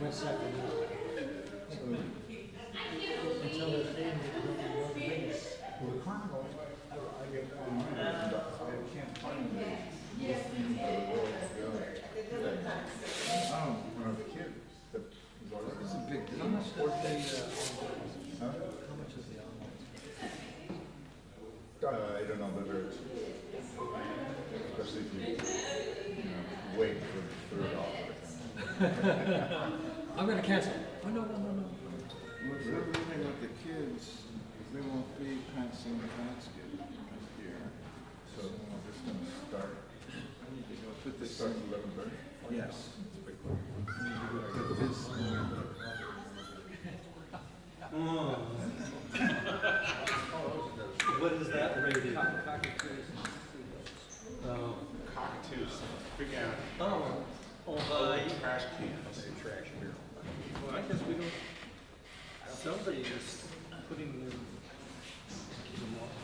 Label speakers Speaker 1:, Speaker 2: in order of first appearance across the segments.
Speaker 1: West Sacramento. Until they're saying that North Vegas.
Speaker 2: Well, the Chronicle, I get online, but I can't find the listing for the world together. When I was a kid, that was always. It's a big deal.
Speaker 1: How much does the,
Speaker 2: Huh?
Speaker 1: how much is the online?
Speaker 2: I don't know, but very cheap. Especially if you wait for the third offer.
Speaker 1: I'm gonna cancel. Oh, no.
Speaker 3: What's the other thing with the kids, they won't be passing Thanksgiving here.
Speaker 2: So we're just gonna start.
Speaker 3: I need to go put
Speaker 2: It
Speaker 3: this
Speaker 2: starts
Speaker 3: in.
Speaker 2: at 11:30.
Speaker 3: Yes.
Speaker 2: It's a big one.
Speaker 3: I need to go put this in.
Speaker 1: What is that rated?
Speaker 4: Cockatoos, big out.
Speaker 1: Trash
Speaker 4: cans. Trash beer.
Speaker 1: Well, I guess we don't, somebody is putting them off.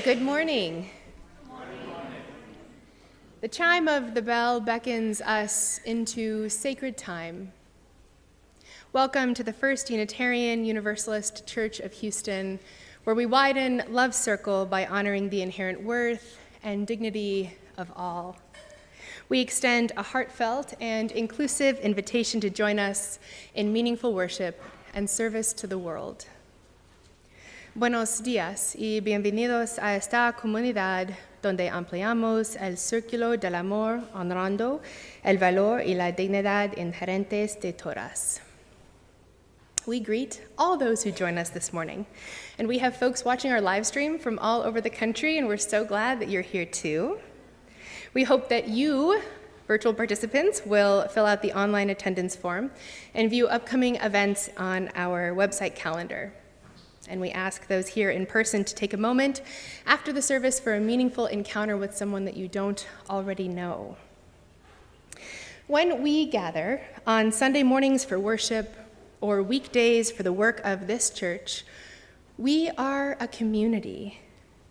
Speaker 5: Good morning. The chime of the bell beckons us into sacred time. Welcome to the First Unitarian Universalist Church of Houston, where we widen love's circle by honoring the inherent worth and dignity of all. We extend a heartfelt and inclusive invitation to join us in meaningful worship and service to the world. Buenos días y bienvenidos a esta comunidad donde ampliamos el círculo del amor honrando el valor y la dignidad inherentes de todas. We greet all those who join us this morning, and we have folks watching our live stream from all over the country, and we're so glad that you're here too. We hope that you, virtual participants, will fill out the online attendance form and view upcoming events on our website calendar. And we ask those here in person to take a moment after the service for a meaningful encounter with someone that you don't already know. When we gather on Sunday mornings for worship or weekdays for the work of this church, we are a community.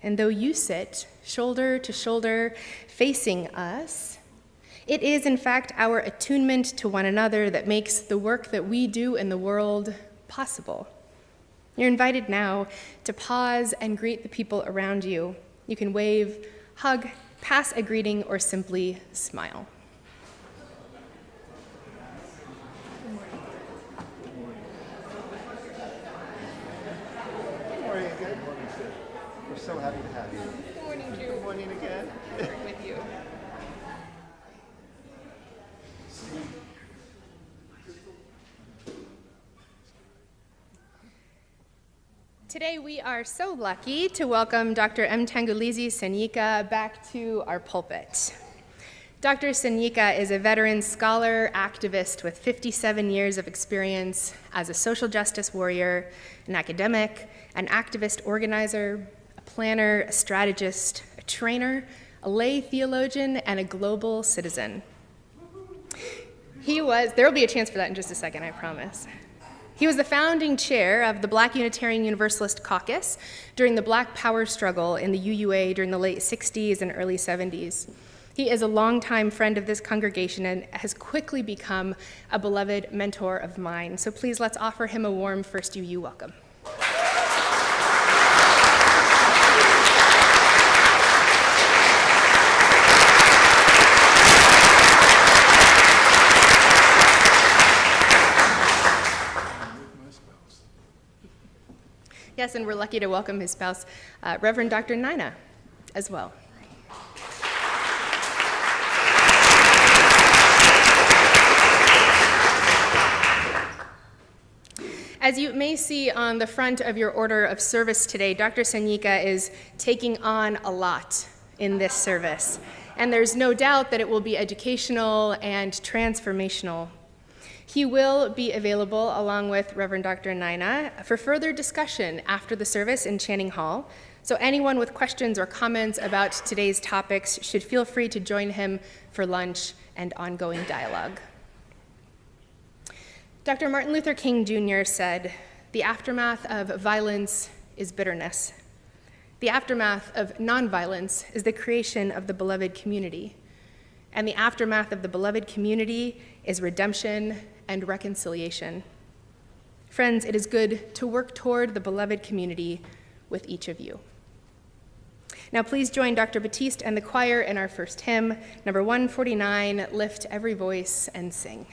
Speaker 5: And though you sit shoulder to shoulder facing us, it is in fact our attunement to one another that makes the work that we do in the world possible. You're invited now to pause and greet the people around you. You can wave, hug, pass a greeting, or simply smile.
Speaker 6: Good morning again. We're so happy to have you.
Speaker 5: Good morning, Drew.
Speaker 6: Good morning again.
Speaker 5: With you. Today we are so lucky to welcome Dr. M. Tangulizi Senyika back to our pulpit. Dr. Senyika is a veteran scholar, activist with 57 years of experience as a social justice warrior, an academic, an activist organizer, a planner, a strategist, a trainer, a lay theologian, and a global citizen. There will be a chance for that in just a second, I promise. He was the founding chair of the Black Unitarian Universalist Caucus during the Black Power struggle in the UUA during the late 60s and early 70s. He is a longtime friend of this congregation and has quickly become a beloved mentor of mine. So please let's offer him a warm First UU welcome. Yes, and we're lucky to welcome his spouse, Reverend Dr. Nina, as well. As you may see on the front of your order of service today, Dr. Senyika is taking on a lot in this service, and there's no doubt that it will be educational and transformational. He will be available, along with Reverend Dr. Nina, for further discussion after the service in Channing Hall. So anyone with questions or comments about today's topics should feel free to join him for lunch and ongoing dialogue. Dr. Martin Luther King Jr. said, "The aftermath of violence is bitterness. The aftermath of nonviolence is the creation of the beloved community. And the aftermath of the beloved community is redemption and reconciliation." Friends, it is good to work toward the beloved community with each of you. Now please join Dr. Batiste and the choir in our first hymn, number 149, Lift Every Voice and Sing.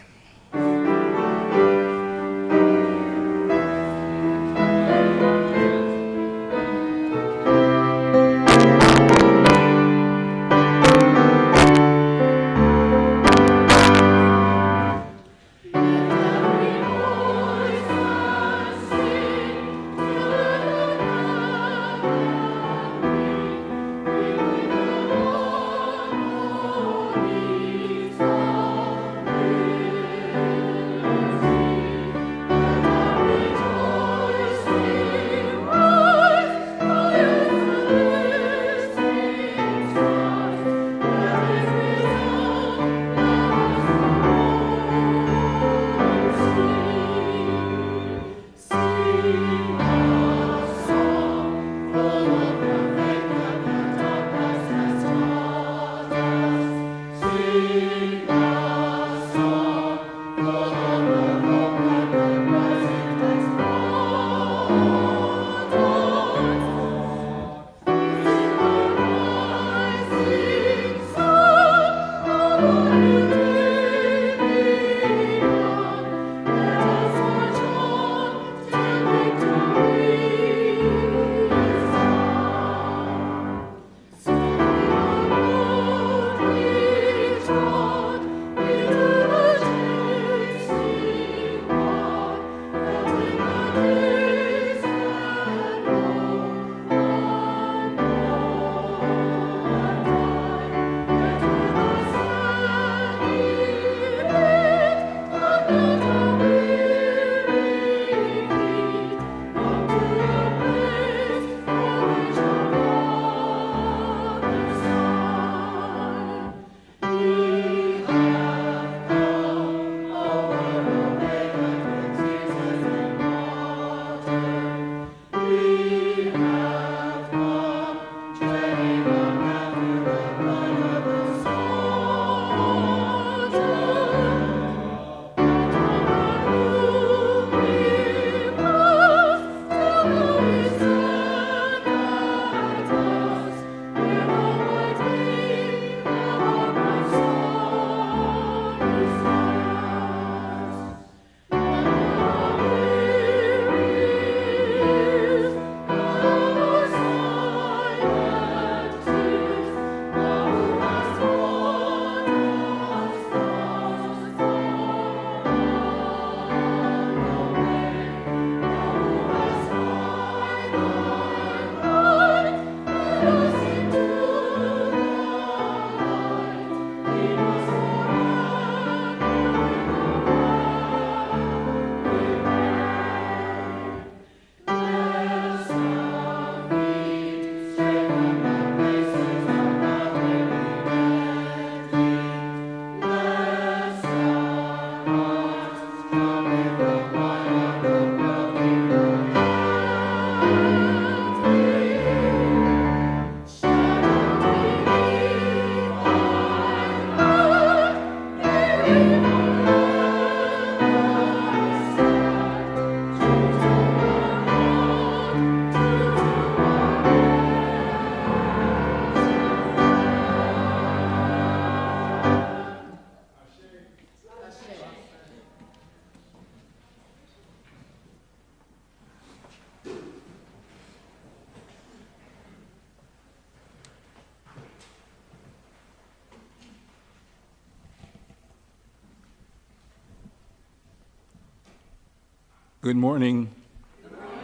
Speaker 7: Good morning. Good morning.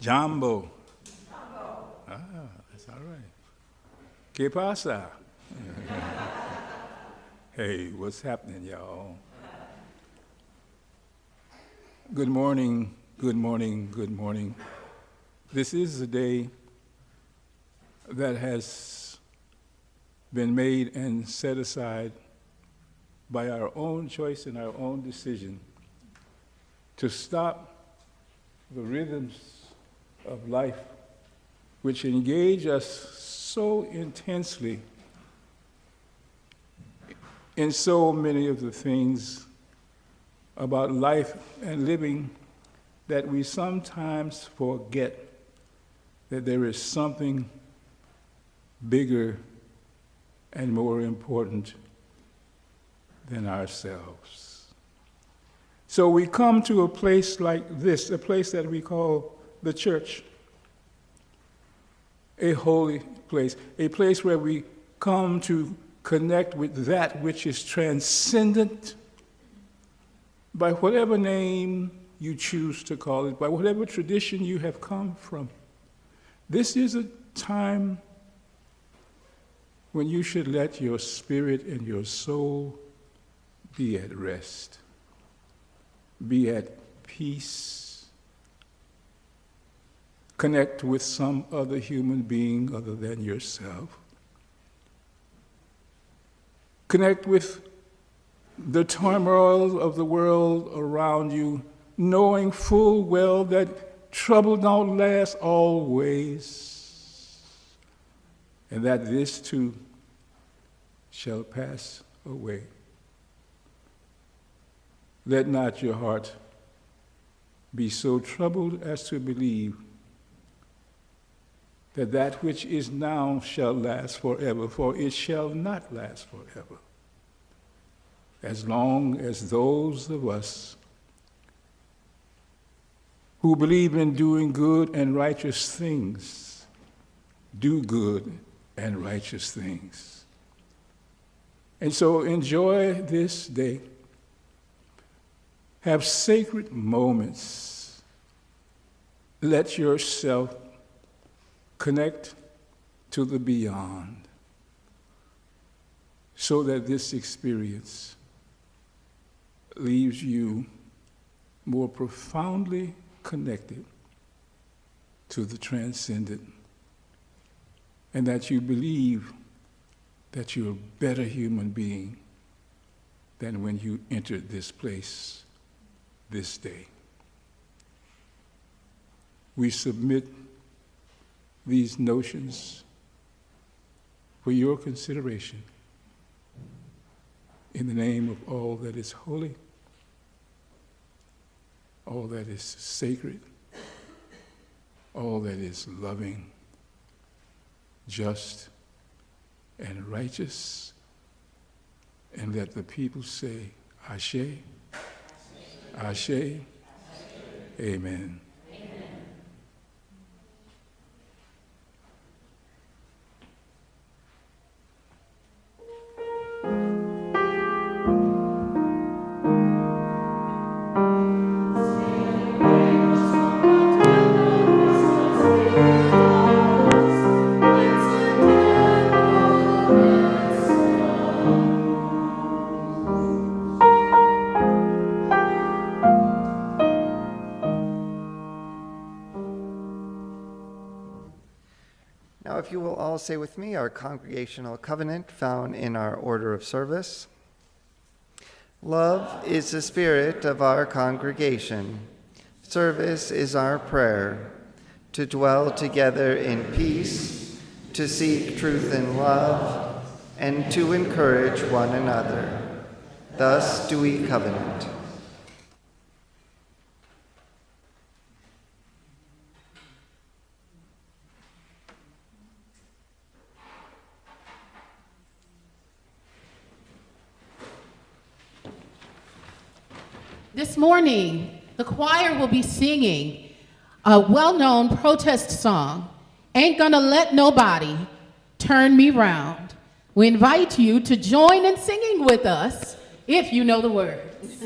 Speaker 7: Jambo. Ah, that's all right. ¿Qué pasa? Hey, what's happening, y'all? Good morning, good morning, good morning. This is a day that has been made and set aside by our own choice and our own decision to stop the rhythms of life which engage us so intensely in so many of the things about life and living that we sometimes forget that there is something bigger and more important than ourselves. So we come to a place like this, a place that we call the church, a holy place, a place where we come to connect with that which is transcendent by whatever name you choose to call it, by whatever tradition you have come from. This is a time when you should let your spirit and your soul be at rest, be at peace, connect with some other human being other than yourself, connect with the turmoil of the world around you, knowing full well that trouble don't last always, and that this too shall pass away. Let not your heart be so troubled as to believe that that which is now shall last forever, for it shall not last forever. As long as those of us who believe in doing good and righteous things do good and righteous things. And so enjoy this day. Have sacred moments. Let yourself connect to the beyond so that this experience leaves you more profoundly connected to the transcendent, and that you believe that you're a better human being than when you entered this place this day. We submit these notions for your consideration in the name of all that is holy, all that is sacred, all that is loving, just, and righteous. And let the people say, Ashe, Ashe, Amen.
Speaker 6: Now, if you will all say with me our congregational covenant found in our order of service. Love is the spirit of our congregation. Service is our prayer. To dwell together in peace, to seek truth and love, and to encourage one another. Thus do we covenant.
Speaker 8: This morning, the choir will be singing a well-known protest song, Ain't Gonna Let Nobody Turn Me Round. We invite you to join in singing with us if you know the words.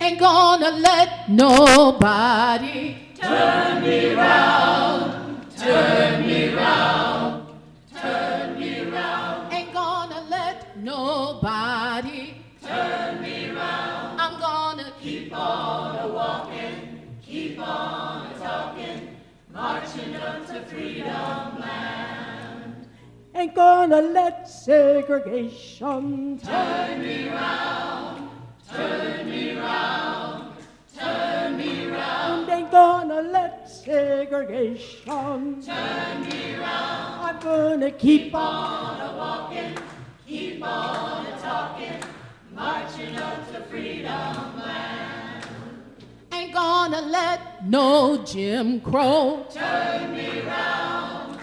Speaker 8: Ain't gonna let nobody turn me round, turn me round, turn me round. Ain't gonna let nobody turn me round. I'm gonna keep on a-walking, keep on a-talking, marching up to freedom land.
Speaker 9: Ain't gonna let segregation
Speaker 8: Turn me round, turn me round, turn me round.
Speaker 9: ain't gonna let segregation
Speaker 8: Turn me round.
Speaker 9: I'm gonna keep
Speaker 8: On a walking, keep on a talking, marching up to freedom land. Ain't gonna let no Jim Crow turn me round,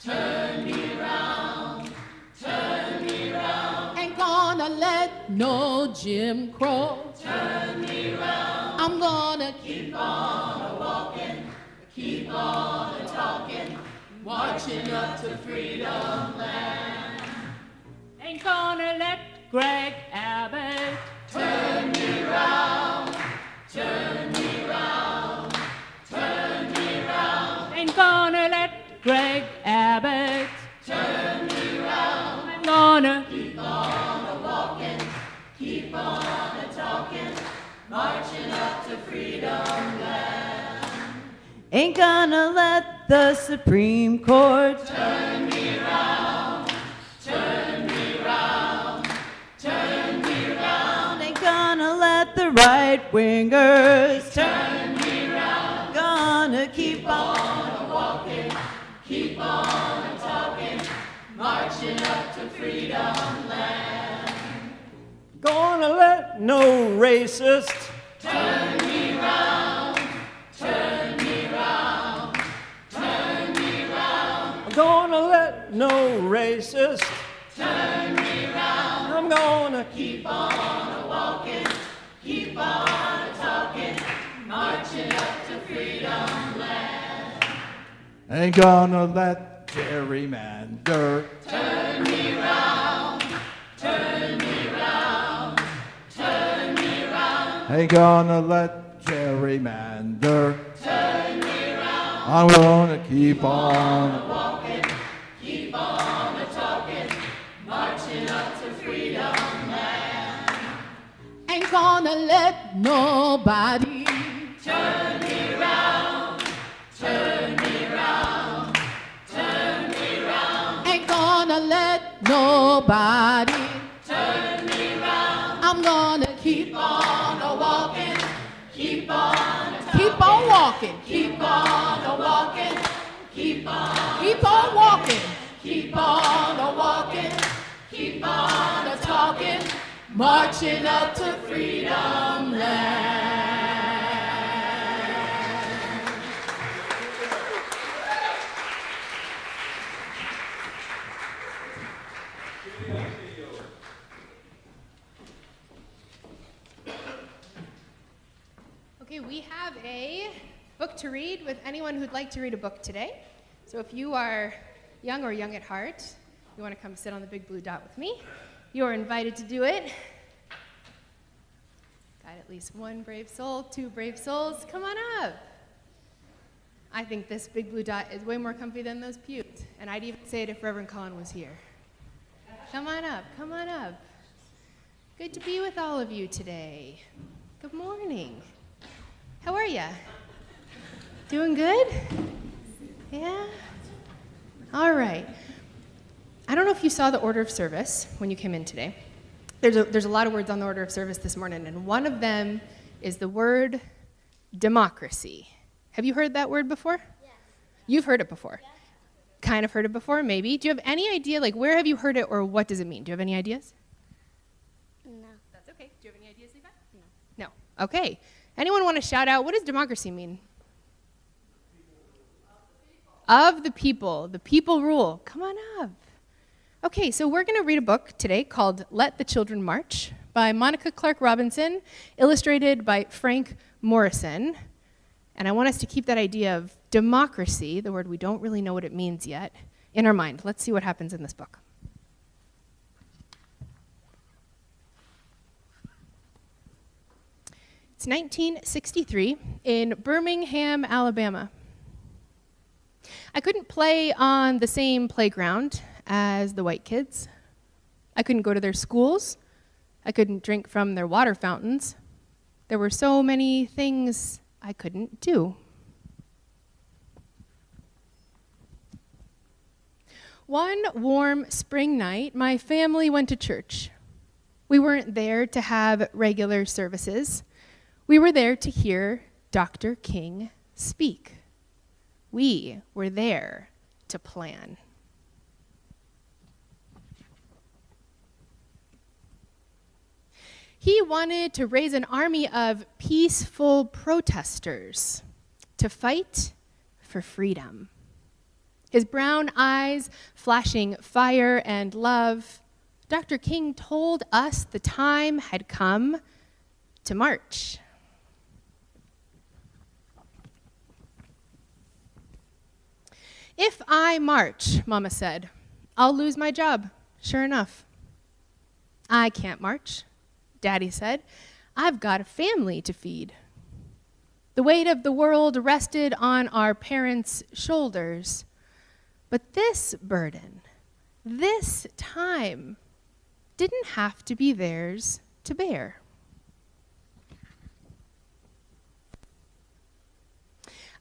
Speaker 8: turn me round, turn me round. Ain't gonna let no Jim Crow turn me round. I'm gonna keep on a walking, keep on a talking, marching up to freedom land.
Speaker 9: ain't gonna let Greg Abbott
Speaker 8: Turn me round, turn me round, turn me round,
Speaker 9: ain't gonna let Greg Abbott
Speaker 8: turn me round.
Speaker 9: I'm gonna
Speaker 8: Keep on a walking, keep on a talking, marching up to freedom land.
Speaker 10: Ain't gonna let the Supreme Court
Speaker 8: Turn me round, turn me round, turn me round,
Speaker 10: ain't gonna let the right wingers
Speaker 8: turn me round.
Speaker 10: gonna keep on
Speaker 8: On a walking, keep on a talking, marching up to freedom land.
Speaker 9: gonna let no racist
Speaker 8: Turn me round, turn me round, turn me round,
Speaker 9: I'm gonna let no racist
Speaker 8: turn me round.
Speaker 9: I'm gonna
Speaker 8: Keep on a walking, keep on a talking, marching up to freedom land.
Speaker 3: Ain't gonna let gerrymander.
Speaker 8: Turn me round, turn me round, turn me round,
Speaker 3: Ain't gonna let gerrymander.
Speaker 8: turn me round.
Speaker 3: I'm gonna keep on.
Speaker 8: Walking, keep on a talking, marching up to freedom land. Ain't gonna let nobody turn me round, turn me round, turn me round. Ain't gonna let nobody turn me round. I'm gonna keep on a walking, keep on a keep on walking, keep on a walking, keep on walking, keep on a walking, keep on a talking, marching up to freedom land.
Speaker 5: Okay, we have a book to read with anyone who'd like to read a book today. So if you are young or young at heart, you want to come sit on the big blue dot with me, you are invited to do it. Got at least one brave soul, two brave souls. Come on up. I think this big blue dot is way more comfy than those pews. And I'd even say it if Reverend Colin was here. Come on up, come on up. Good to be with all of you today. Good morning. How are ya? Doing good? Yeah? All right. I don't know if you saw the order of service when you came in today. There's a lot of words on the order of service this morning, and one of them is the word democracy. Have you heard that word before? Yes. You've heard it before? Yes. Kind of heard it before, maybe. Do you have any idea, like, where have you heard it, or what does it mean? Do you have any ideas?
Speaker 11: No.
Speaker 5: That's okay. Do you have any ideas, Eva? No. No. Okay. Anyone want to shout out, what does democracy mean? Of the people. The people rule. Come on up. Okay, so we're going to read a book today called Let the Children March by Monica Clark Robinson, illustrated by Frank Morrison. And I want us to keep that idea of democracy, the word we don't really know what it means yet, in our mind. Let's see what happens in this book. It It's 1963 in Birmingham, Alabama. I couldn't play on the same playground as the white kids. I couldn't go to their schools. I couldn't drink from their water fountains. There were so many things I couldn't do. One warm spring night, my family went to church. We weren't there to have regular services. We were there to hear Dr. King speak. We were there to plan. He wanted to raise an army of peaceful protesters to fight for freedom. His brown eyes flashing fire and love, Dr. King told us the time had come to march. If I march, Mama said, I'll lose my job, sure enough. I can't march, Daddy said. I've got a family to feed. The weight of the world rested on our parents' shoulders. But this burden, this time, didn't have to be theirs to bear.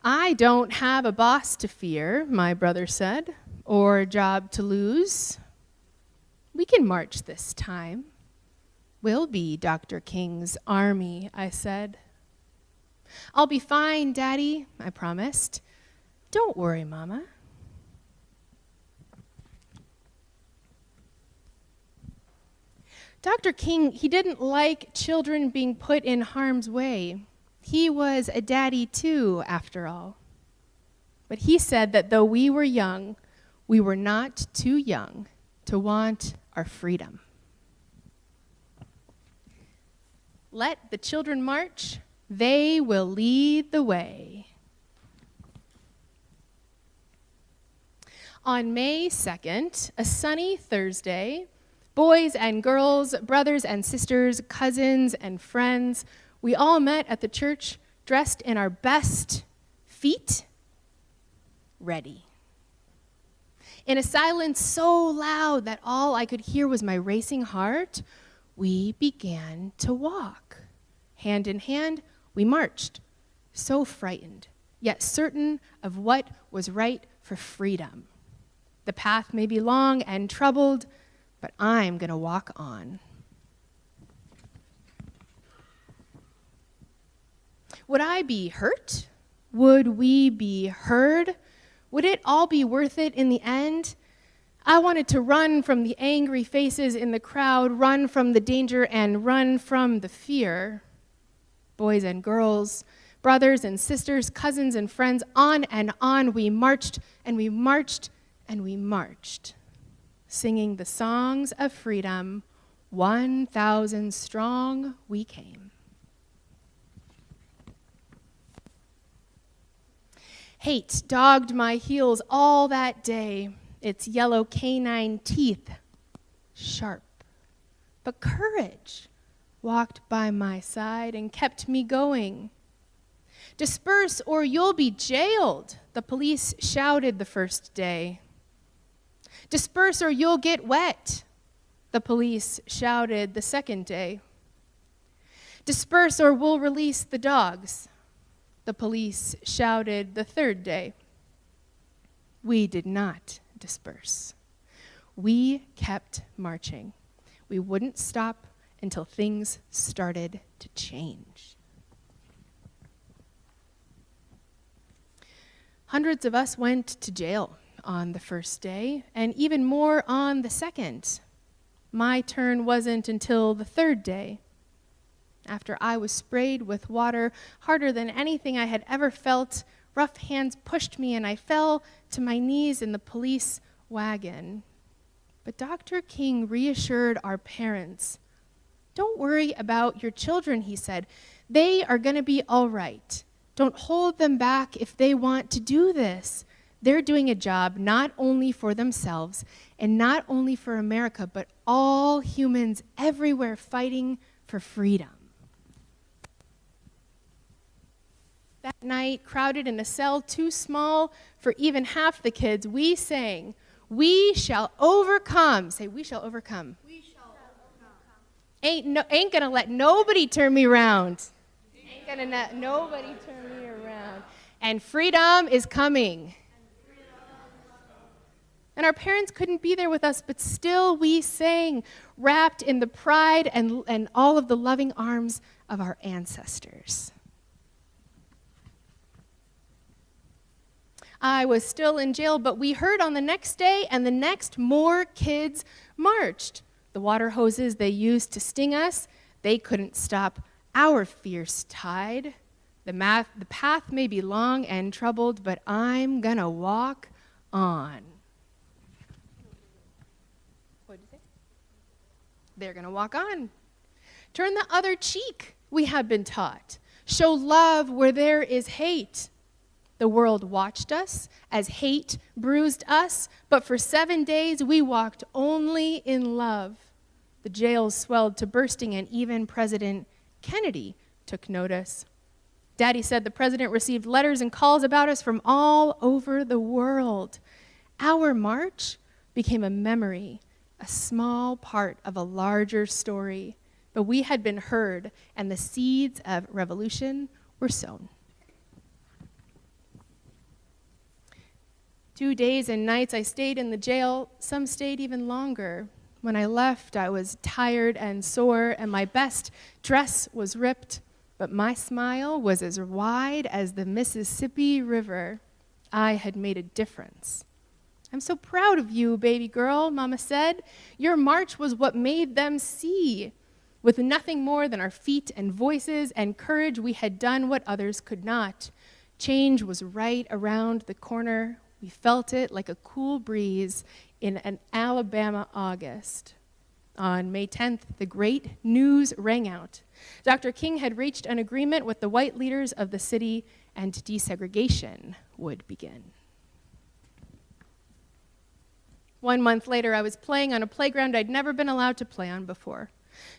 Speaker 5: I don't have a boss to fear, my brother said, or a job to lose. We can march this time. We'll be Dr. King's army, I said. I'll be fine, Daddy, I promised. Don't worry, Mama. Dr. King, he didn't like children being put in harm's way. He was a daddy too, after all. But he said that though we were young, we were not too young to want our freedom. Let the children march, they will lead the way. On May 2nd, a sunny Thursday, boys and girls, brothers and sisters, cousins and friends, we all met at the church dressed in our best, feet ready. In a silence so loud that all I could hear was my racing heart, we began to walk. Hand in hand, we marched, so frightened, yet certain of what was right for freedom. The path may be long and troubled, but I'm going to walk on. Would I be hurt? Would we be heard? Would it all be worth it in the end? I wanted to run from the angry faces in the crowd, run from the danger, and run from the fear. Boys and girls, brothers and sisters, cousins and friends, on and on we marched, and we marched, and we marched, singing the songs of freedom. 1,000 strong we came. Hate dogged my heels all that day, its yellow canine teeth sharp. But courage walked by my side and kept me going. Disperse or you'll be jailed, the police shouted the first day. Disperse or you'll get wet, the police shouted the second day. Disperse or we'll release the dogs, the police shouted the third day. We did not disperse. We kept marching. We wouldn't stop until things started to change. Hundreds of us went to jail on the first day, and even more on the second. My turn wasn't until the third day, after I was sprayed with water harder than anything I had ever felt. Rough hands pushed me, and I fell to my knees in the police wagon. But Dr. King reassured our parents. Don't worry about your children, he said. They are going to be all right. Don't hold them back if they want to do this. They're doing a job not only for themselves and not only for America, but all humans everywhere fighting for freedom. That night, crowded in a cell too small for even half the kids, we sang, "We shall overcome." Say, "We shall overcome." We shall overcome. Ain't gonna let nobody turn me around. Ain't gonna let nobody turn me around. And freedom is coming. And our parents couldn't be there with us, but still we sang, wrapped in the pride and all of the loving arms of our ancestors. I was still in jail, but we heard on the next day and the next more kids marched. The water hoses they used to sting us, they couldn't stop our fierce tide. The path may be long and troubled, but I'm gonna walk on. What did you say? They're gonna walk on. Turn the other cheek, we have been taught. Show love where there is hate. The world watched us as hate bruised us, but for 7 days we walked only in love. The jails swelled to bursting, and even President Kennedy took notice. Daddy said the president received letters and calls about us from all over the world. Our march became a memory, a small part of a larger story, but we had been heard, and the seeds of revolution were sown. 2 days and nights I stayed in the jail. Some stayed even longer. When I left, I was tired and sore, and my best dress was ripped, but my smile was as wide as the Mississippi River. I had made a difference. "I'm so proud of you, baby girl," Mama said. "Your march was what made them see. With nothing more than our feet and voices and courage, we had done what others could not. Change was right around the corner. We felt it like a cool breeze in an Alabama August." On May 10th, the great news rang out. Dr. King had reached an agreement with the white leaders of the city, and desegregation would begin. 1 month later, I was playing on a playground I'd never been allowed to play on before.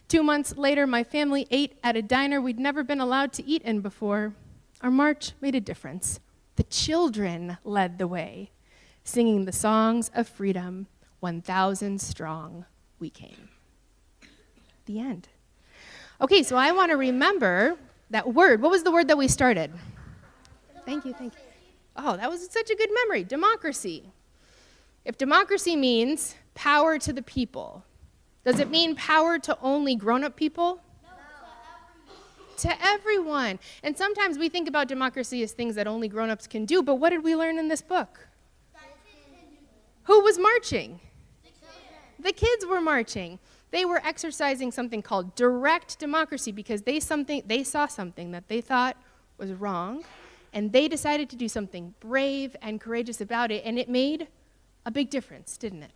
Speaker 5: 2 months later, my family ate at a diner we'd never been allowed to eat in before. Our march made a difference. The children led the way, singing the songs of freedom. 1,000 strong we came. The end. Okay, so I want to remember that word. What was the word that we started? Thank you. Oh, that was such a good memory. Democracy. If democracy means power to the people, does it mean power to only grown-up people? To everyone. And sometimes we think about democracy as things that only grown-ups can do, but what did we learn in this book? Who was marching? The kids were marching. They were exercising something called direct democracy because they saw something that they thought was wrong, and they decided to do something brave and courageous about it, and it made a big difference, didn't it?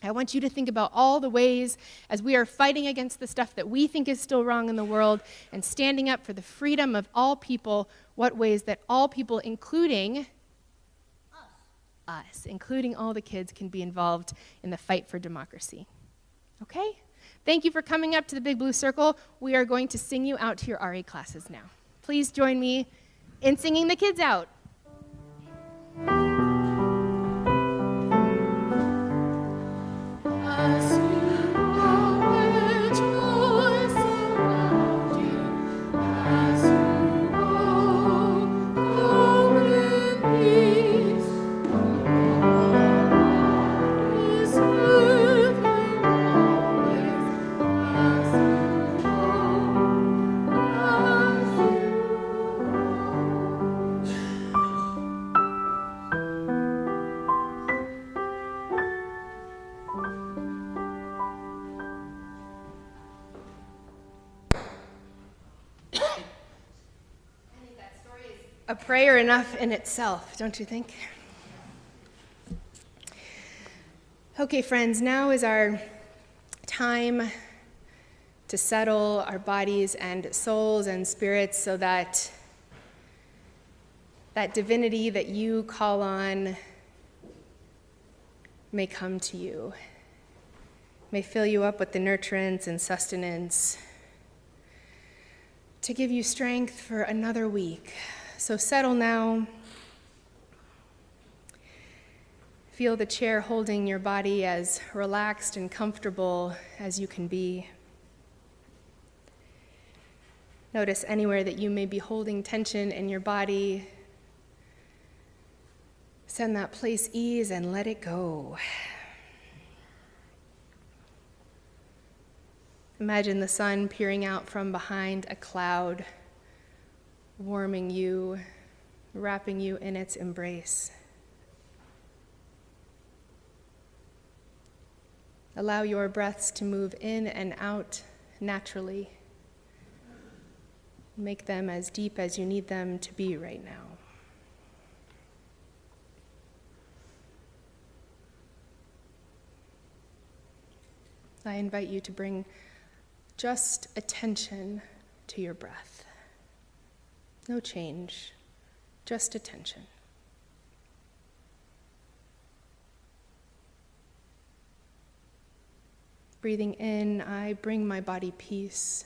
Speaker 5: I want you to think about all the ways as we are fighting against the stuff that we think is still wrong in the world and standing up for the freedom of all people, what ways that all people, including us, including all the kids, can be involved in the fight for democracy. Okay? Thank you for coming up to the Big Blue Circle. We are going to sing you out to your RA classes now. Please join me in singing the kids out. A prayer enough in itself, don't you think? Okay, friends, now is our time to settle our bodies and souls and spirits so that that divinity that you call on may come to you, may fill you up with the nurturance and sustenance to give you strength for another week, So settle now. Feel the chair holding your body as relaxed and comfortable as you can be. Notice anywhere that you may be holding tension in your body. Send that place ease and let it go. Imagine the sun peering out from behind a cloud, warming you, wrapping you in its embrace. Allow your breaths to move in and out naturally. Make them as deep as you need them to be right now. I invite you to bring just attention to your breath. No change, just attention. Breathing in, I bring my body peace.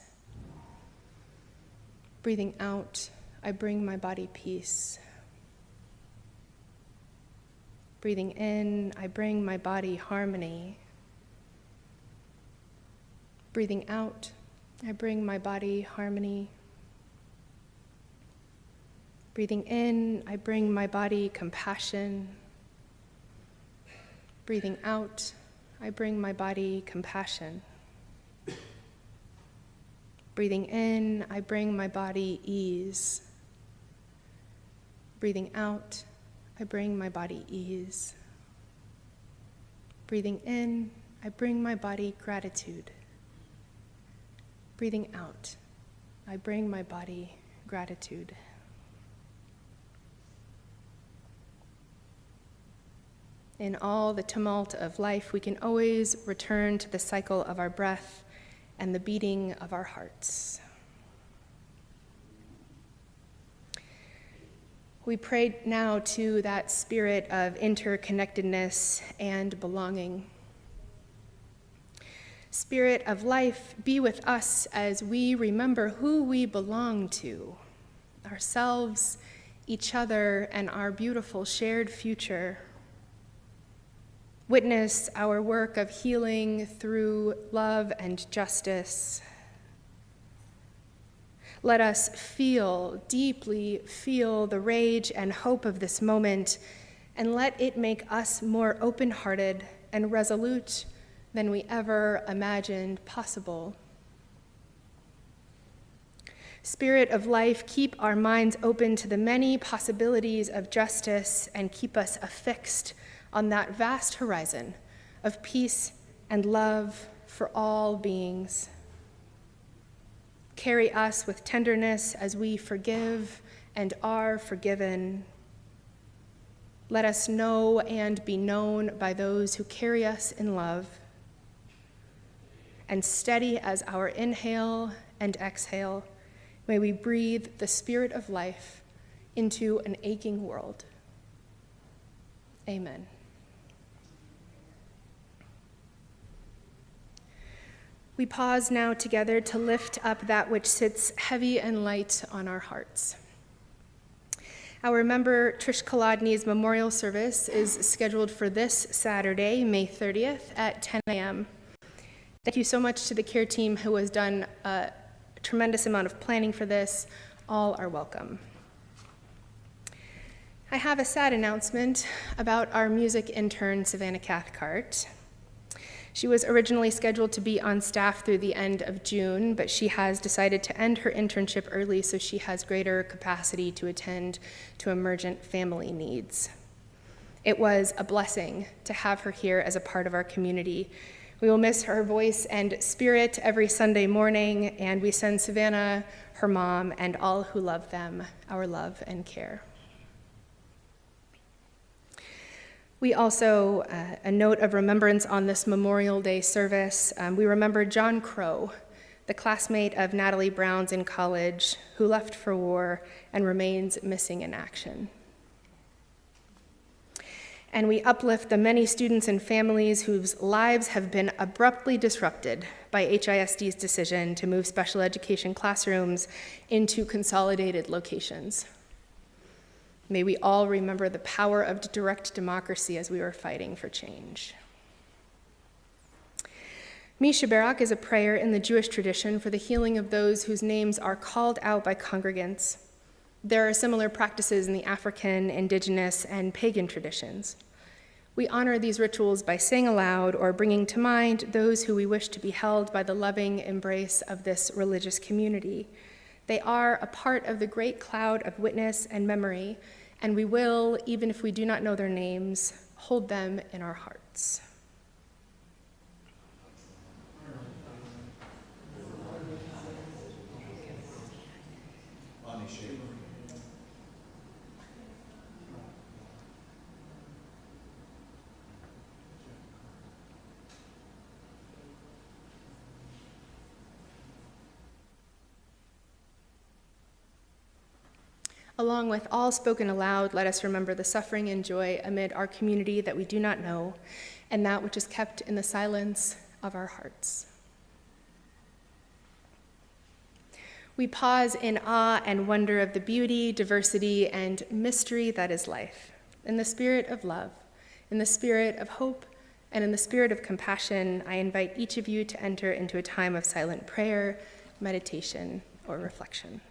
Speaker 5: Breathing out, I bring my body peace. Breathing in, I bring my body harmony. Breathing out, I bring my body harmony. Breathing in, I bring my body compassion. Breathing out, I bring my body compassion. Breathing in, I bring my body ease. Breathing out, I bring my body ease. Breathing in, I bring my body gratitude. Breathing out, I bring my body gratitude. In all the tumult of life, we can always return to the cycle of our breath and the beating of our hearts. We pray now to that spirit of interconnectedness and belonging. Spirit of life, be with us as we remember who we belong to, ourselves, each other, and our beautiful shared future. Witness our work of healing through love and justice. Let us deeply feel the rage and hope of this moment, and let it make us more open-hearted and resolute than we ever imagined possible. Spirit of life, keep our minds open to the many possibilities of justice and keep us affixed on that vast horizon of peace and love for all beings. Carry us with tenderness as we forgive and are forgiven. Let us know and be known by those who carry us in love. And steady as our inhale and exhale, may we breathe the spirit of life into an aching world. Amen. We pause now together to lift up that which sits heavy and light on our hearts. Our member Trish Kolodny's memorial service is scheduled for this Saturday, May 30th at 10 a.m. Thank you so much to the care team who has done a tremendous amount of planning for this. All are welcome. I have a sad announcement about our music intern, Savannah Cathcart. She was originally scheduled to be on staff through the end of June, but she has decided to end her internship early so she has greater capacity to attend to emergent family needs. It was a blessing to have her here as a part of our community. We will miss her voice and spirit every Sunday morning, and we send Savannah, her mom, and all who love them our love and care. We also, a note of remembrance on this Memorial Day service, we remember John Crow, the classmate of Natalie Brown's in college, who left for war and remains missing in action. And we uplift the many students and families whose lives have been abruptly disrupted by HISD's decision to move special education classrooms into consolidated locations. May we all remember the power of direct democracy as we are fighting for change. Mi Sheberak is a prayer in the Jewish tradition for the healing of those whose names are called out by congregants. There are similar practices in the African, indigenous, and pagan traditions. We honor these rituals by saying aloud or bringing to mind those who we wish to be held by the loving embrace of this religious community. They are a part of the great cloud of witness and memory, and we will, even if we do not know their names, hold them in our hearts. Along with all spoken aloud, let us remember the suffering and joy amid our community that we do not know, and that which is kept in the silence of our hearts. We pause in awe and wonder of the beauty, diversity, and mystery that is life. In the spirit of love, in the spirit of hope, and in the spirit of compassion, I invite each of you to enter into a time of silent prayer, meditation, or reflection.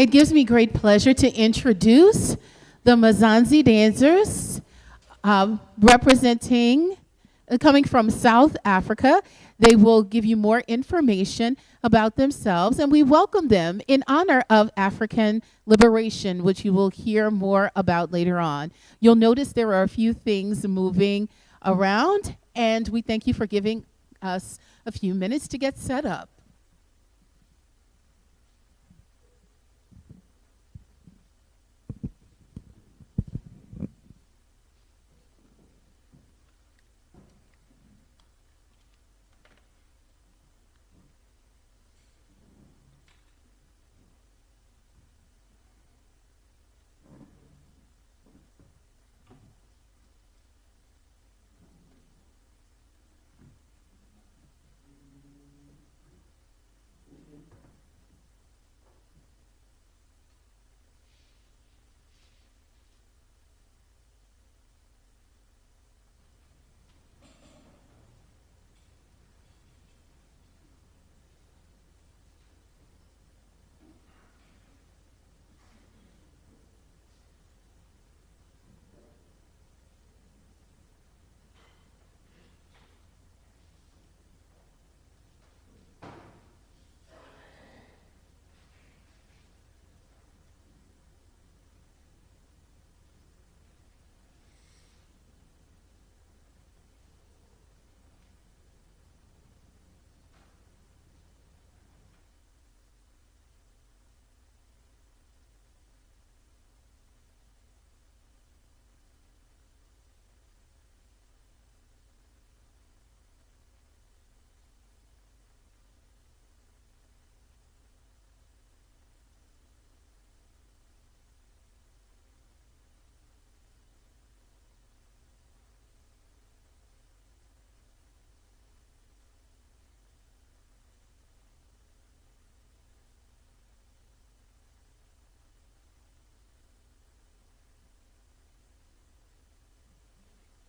Speaker 8: It gives me great pleasure to introduce the Mzansi dancers coming from South Africa. They will give you more information about themselves, and we welcome them in honor of African liberation, which you will hear more about later on. You'll notice there are a few things moving around, and we thank you for giving us a few minutes to get set up.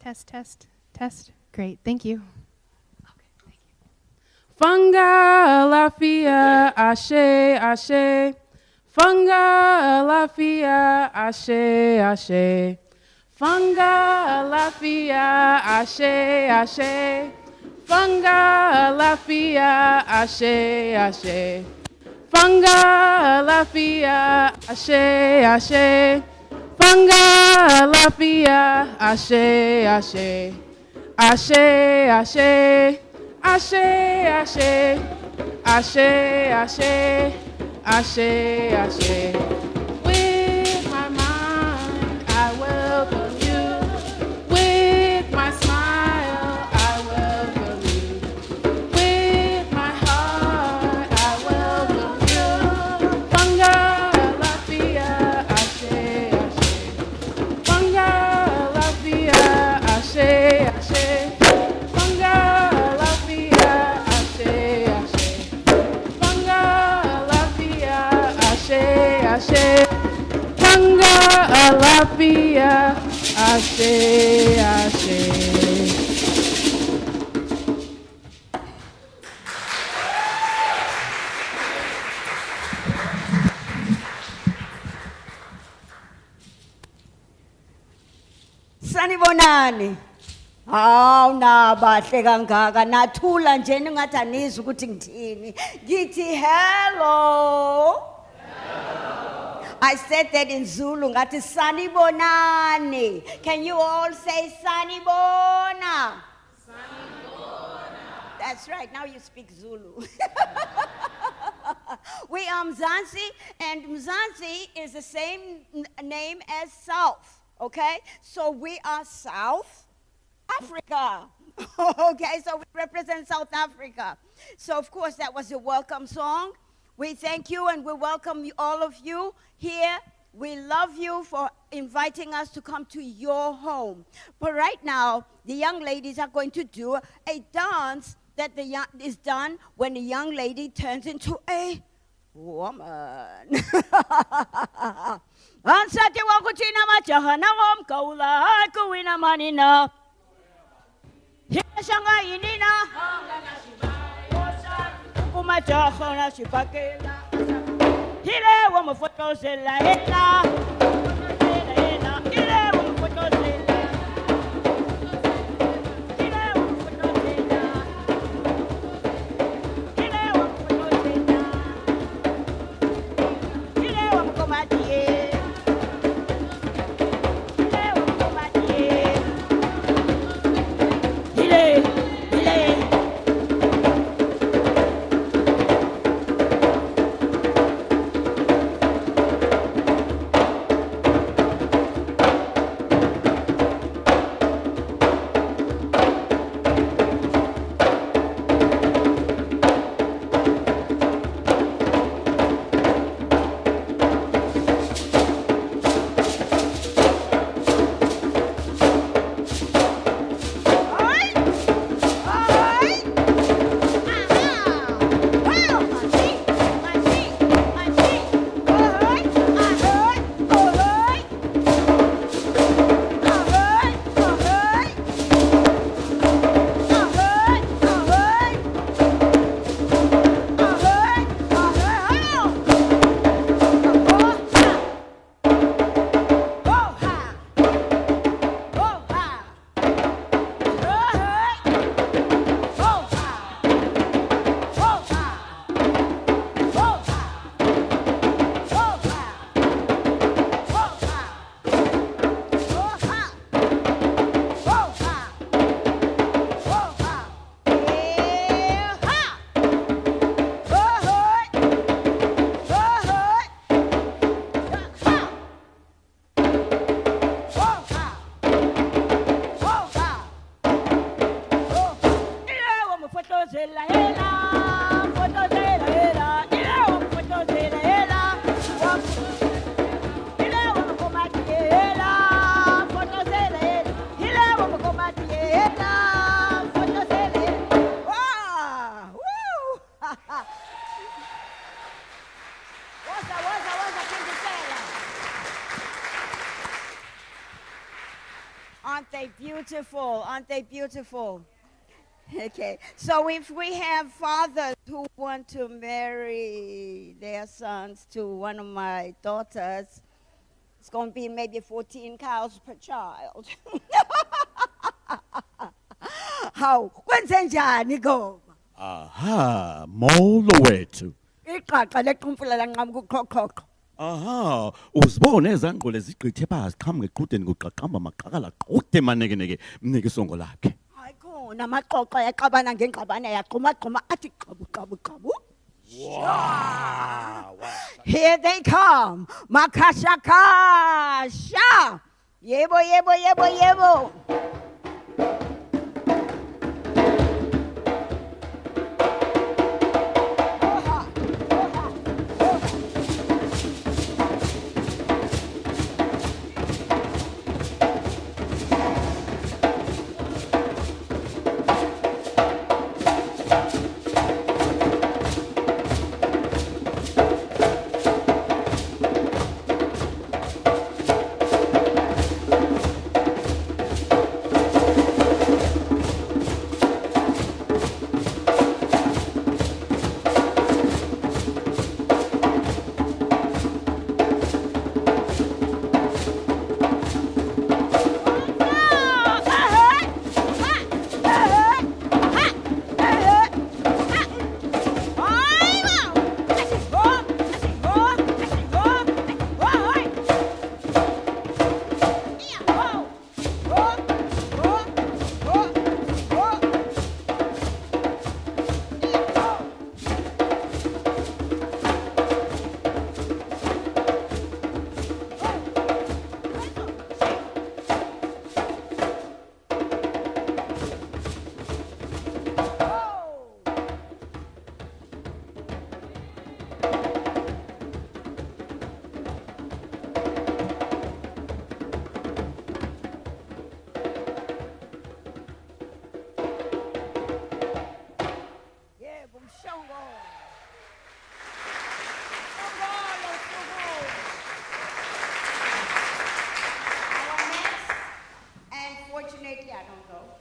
Speaker 5: Test, test, test. Great, thank you.
Speaker 12: Funga lafia ashe ashe. Funga lafia ashe ashe. Funga lafia ashe ashe. Funga lafia ashe ashe. Funga lafia ashe ashe. Funga lafia ashe ashe. Ashe ashe. Ashe, ashe, ashe, ashe, ashe, ashe. With my mind, I welcome you. With my smile, I welcome you. With my heart, I welcome you. Funga lafia, ashe, ashe. Funga lafia, ashe, ashe. Funga ashe, Funga alafia, ashe, ashe.
Speaker 10: Sanibonani. Hawu nabahle kangaka nathula nje ningathi anizwa ukuthi ngithini. Ngithi hello. I said that in Zulu, ngati sanibonani. Can you all say sanibona? Sanibona. That's right, now you speak Zulu. We are Mzansi, and Mzansi is the same name as South, okay? So we are South Africa. Okay, so we represent South Africa. So of course that was a welcome song. We thank you and we welcome all of you here. We love you for inviting us to come to your home. But right now, the young ladies are going to do a dance that is done when a young lady turns into a woman. Ansati wakutina majaha na wamkaula kuwina manina. Shanga inina. Kumajaha na shipakela. Ile wa mfoto zela hela. Ile wa mfoto zela. Ile wa mfoto zela. Ile wa mfoto zela. Ile wa mkomatie. Ile wa mkomatie. Ile. Aren't they beautiful? Aren't they beautiful? Okay, so if we have fathers who want to marry their sons to one of my daughters, it's going to be maybe 14 cows per child. How? Kwenzenjani go?
Speaker 13: Aha, molo wethu.
Speaker 10: Iqaqa lequmfula lanqamu kukhokho.
Speaker 13: Aha, uzibone ezangqole zigqithe phansi qhamuke eqhudeni kuqaqamba maqakala qhude manekeneke mnike isongo lakhe.
Speaker 10: Hayi khona amaqoqo yaqabana ngengqabana yaqhuma athi qabu.
Speaker 13: Wow.
Speaker 10: Here they come. Makashakasha. Yebo.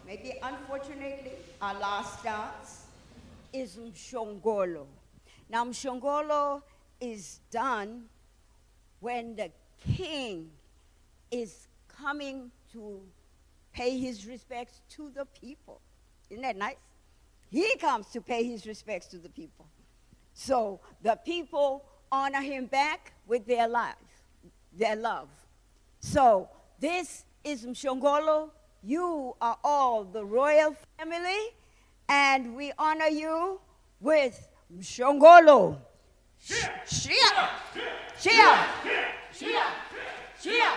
Speaker 10: Maybe unfortunately, our last dance is Mshongolo. Now Mshongolo is done when the king is coming to pay his respects to the people. Isn't that nice? He comes to pay his respects to the people. So the people honor him back with their life, their love. So this is Mshongolo. You are all the royal family, and we honor you with Mshongolo. Shia! Shia! Shia! Shia! Shia!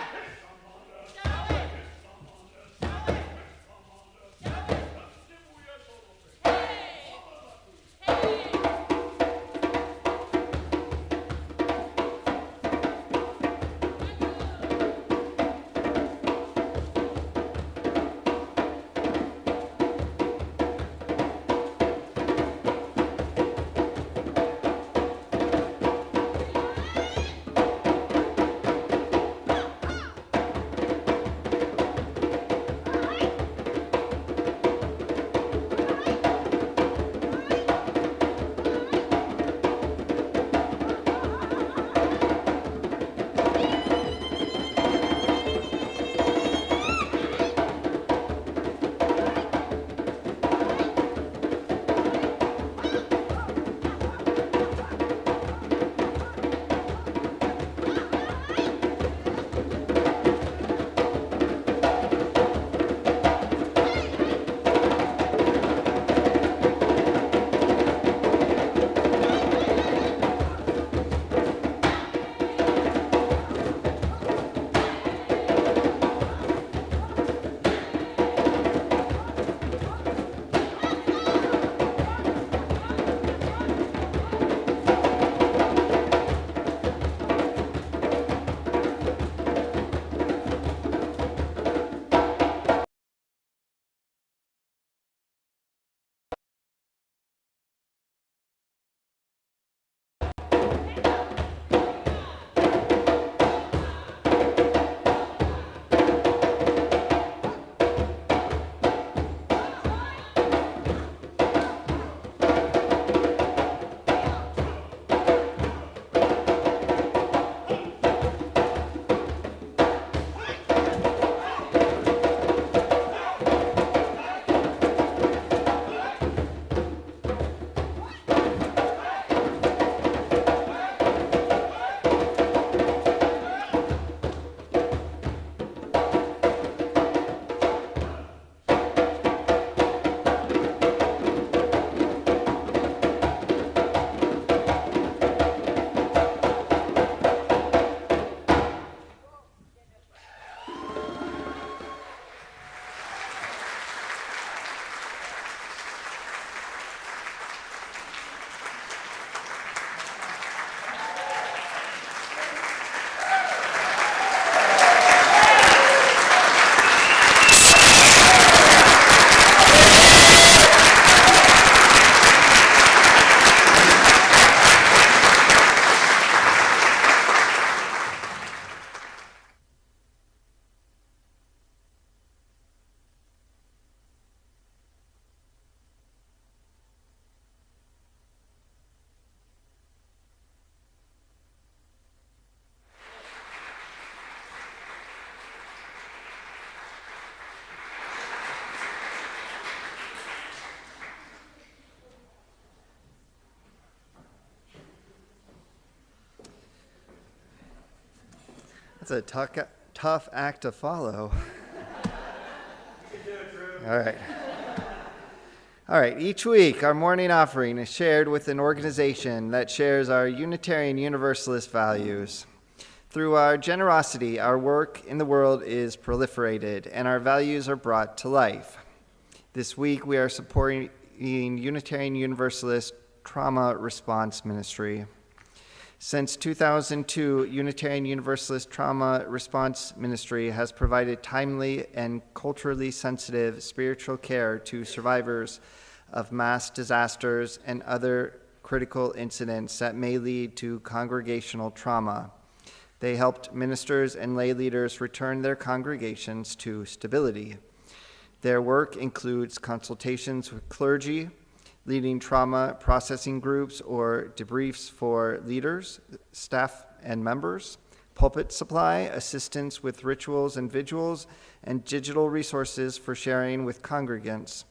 Speaker 6: That's a tough act to follow. All right. All right, each week our morning offering is shared with an organization that shares our Unitarian Universalist values. Through our generosity, our work in the world is proliferated and our values are brought to life. This week we are supporting Unitarian Universalist Trauma Response Ministry. Since 2002, Unitarian Universalist Trauma Response Ministry has provided timely and culturally sensitive spiritual care to survivors of mass disasters and other critical incidents that may lead to congregational trauma. They helped ministers and lay leaders return their congregations to stability. Their work includes consultations with clergy, leading trauma processing groups or debriefs for leaders, staff, and members, pulpit supply, assistance with rituals and vigils, and digital resources for sharing with congregants.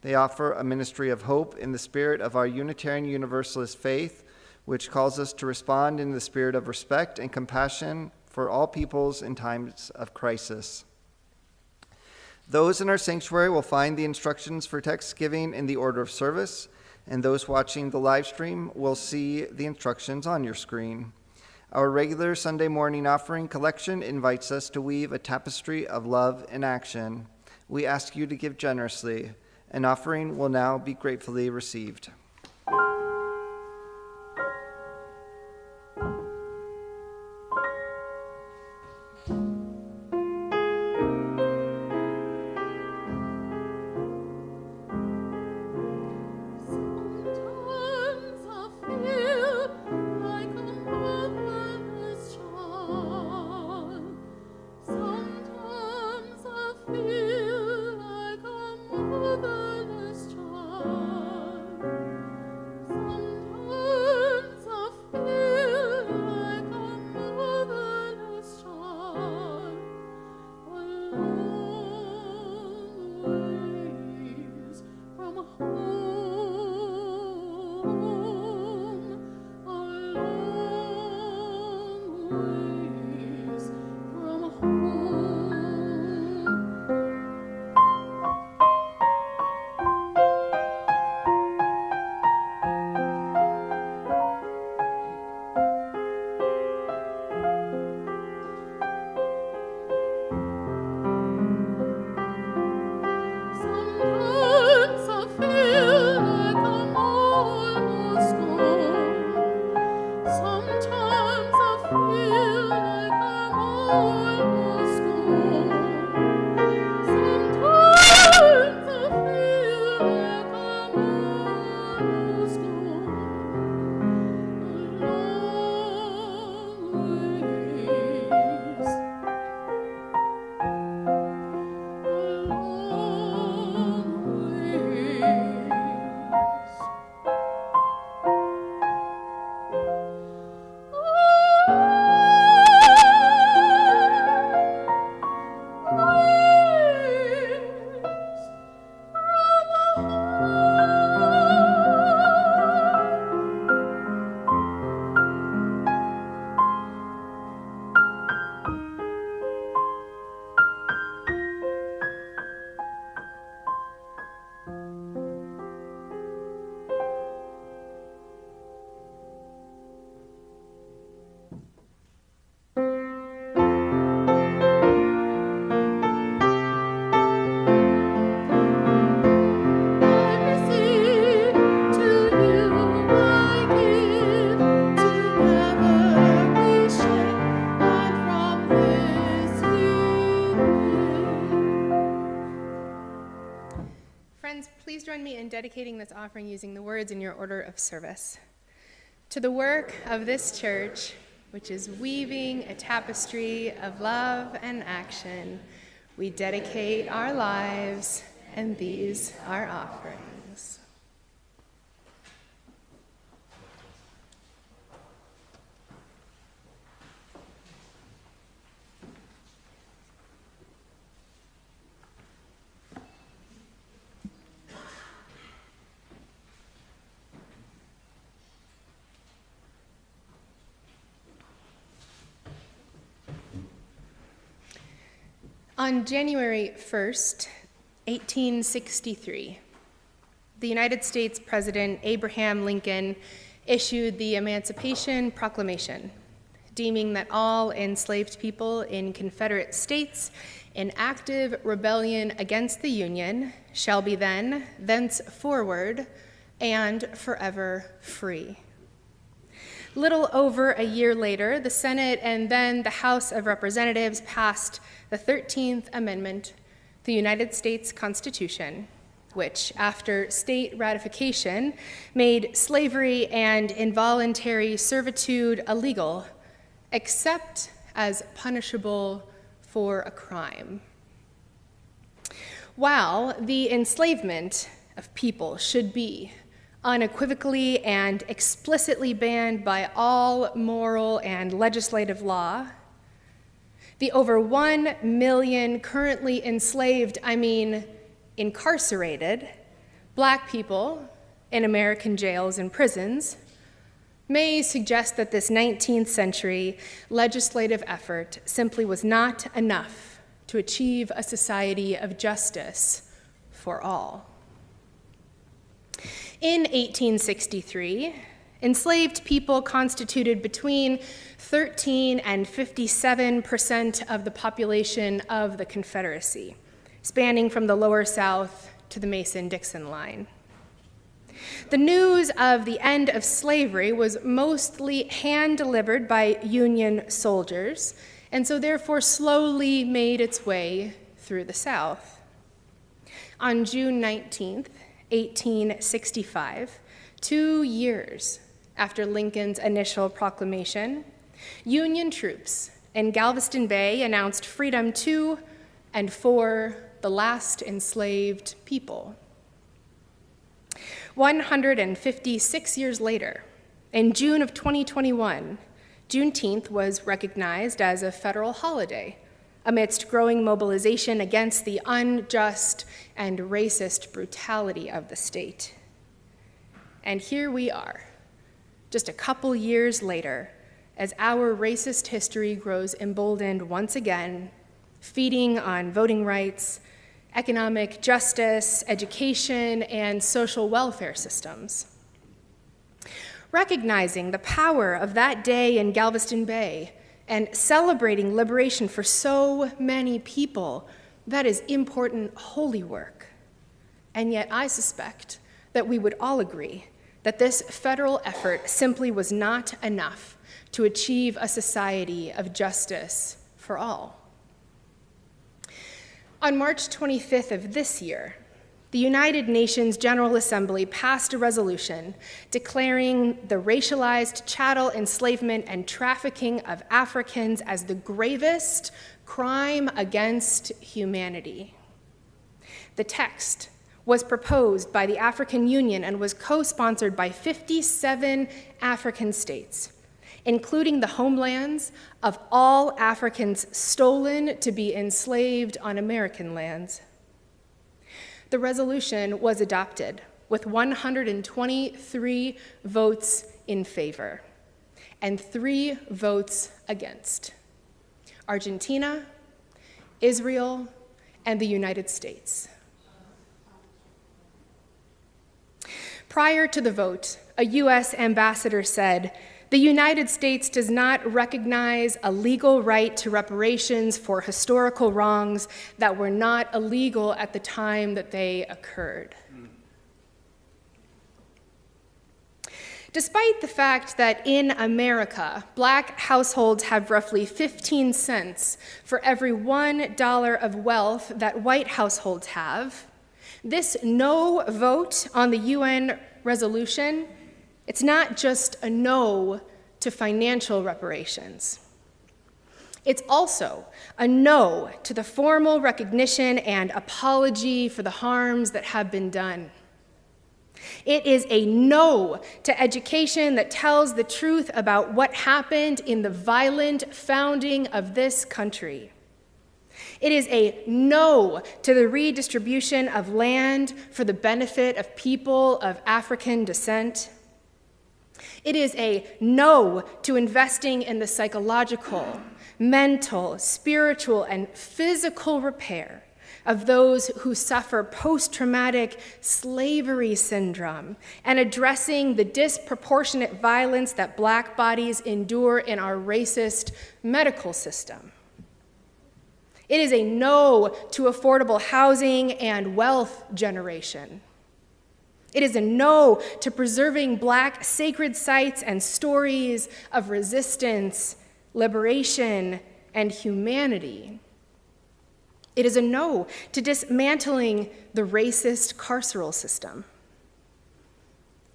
Speaker 6: They offer a ministry of hope in the spirit of our Unitarian Universalist faith, which calls us to respond in the spirit of respect and compassion for all peoples in times of crisis. Those in our sanctuary will find the instructions for text giving in the order of service, and those watching the live stream will see the instructions on your screen. Our regular Sunday morning offering collection invites us to weave a tapestry of love and action. We ask you to give generously. An offering will now be gratefully received. Please join me in dedicating this offering using the words in your order of service. To the work of this church, which is weaving a tapestry of love and action, we dedicate our lives, and these are offerings. On January 1st, 1863, the United States President Abraham Lincoln issued the Emancipation Proclamation, deeming that all enslaved people in Confederate states in active rebellion against the Union shall be thenceforward, and forever free. Little over a year later, the Senate and then the House of Representatives passed the 13th Amendment to the United States Constitution, which, after state ratification, made slavery and involuntary servitude illegal, except as punishable for a crime. While the enslavement
Speaker 5: of people should be unequivocally and explicitly banned by all moral and legislative law, the over 1 million currently enslaved, incarcerated, Black people in American jails and prisons may suggest that this 19th century legislative effort simply was not enough to achieve a society of justice for all. In 1863, enslaved people constituted between 13 and 57% of the population of the Confederacy, spanning from the Lower South to the Mason-Dixon line. The news of the end of slavery was mostly hand-delivered by Union soldiers, and so therefore slowly made its way through the South. On June 19th, 1865, 2 years after Lincoln's initial proclamation, Union troops in Galveston Bay announced freedom to and for the last enslaved people. 156 years later, in June of 2021, Juneteenth was recognized as a federal holiday amidst growing mobilization against the unjust and racist brutality of the state. And here we are, just a couple years later, as our racist history grows emboldened once again, feeding on voting rights, economic justice, education, and social welfare systems. Recognizing the power of that day in Galveston Bay and celebrating liberation for so many people, that is important holy work. And yet I suspect that we would all agree that this federal effort simply was not enough to achieve a society of justice for all. On March 25th of this year, the United Nations General Assembly passed a resolution declaring the racialized chattel enslavement and trafficking of Africans as the gravest crime against humanity. The text was proposed by the African Union and was co-sponsored by 57 African states, including the homelands of all Africans stolen to be enslaved on American lands. The resolution was adopted with 123 votes in favor and 3 votes against: Argentina, Israel, and the United States. Prior to the vote, a U.S. ambassador said, "The United States does not recognize a legal right to reparations for historical wrongs that were not illegal at the time that they occurred." Despite the fact that in America, Black households have roughly 15 cents for every $1 of wealth that white households have, this no vote on the UN resolution, it's not just a no to financial reparations. It's also a no to the formal recognition and apology for the harms that have been done. It is a no to education that tells the truth about what happened in the violent founding of this country. It is a no to the redistribution of land for the benefit of people of African descent. It is a no to investing in the psychological, mental, spiritual, and physical repair of those who suffer post-traumatic slavery syndrome and addressing the disproportionate violence that Black bodies endure in our racist medical system. It is a no to affordable housing and wealth generation. It is a no to preserving Black sacred sites and stories of resistance, liberation, and humanity. It is a no to dismantling the racist carceral system.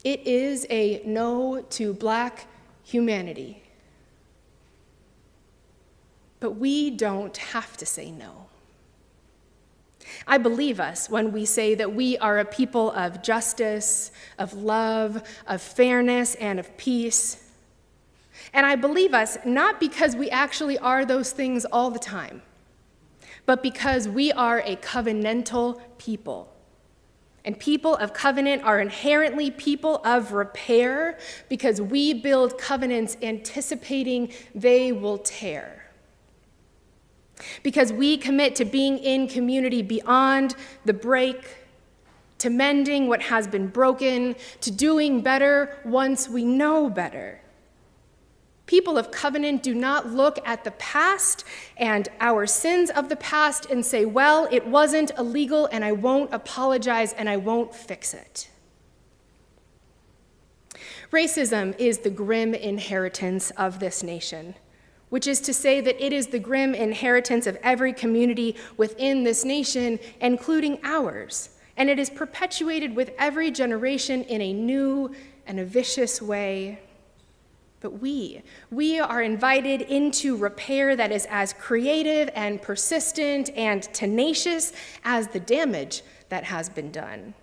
Speaker 5: It is a no to Black humanity. But we don't have to say no. I believe us when we say that we are a people of justice, of love, of fairness, and of peace. And I believe us not because we actually are those things all the time, but because we are a covenantal people. And people of covenant are inherently people of repair because we build covenants anticipating they will tear. Because we commit to being in community beyond the break, to mending what has been broken, to doing better once we know better. People of covenant do not look at the past and our sins of the past and say, well, it wasn't illegal and I won't apologize and I won't fix it. Racism is the grim inheritance of this nation, which is to say that it is the grim inheritance of every community within this nation, including ours, and it is perpetuated with every generation in a new and a vicious way. But we are invited into repair that is as creative and persistent and tenacious as the damage that has been done.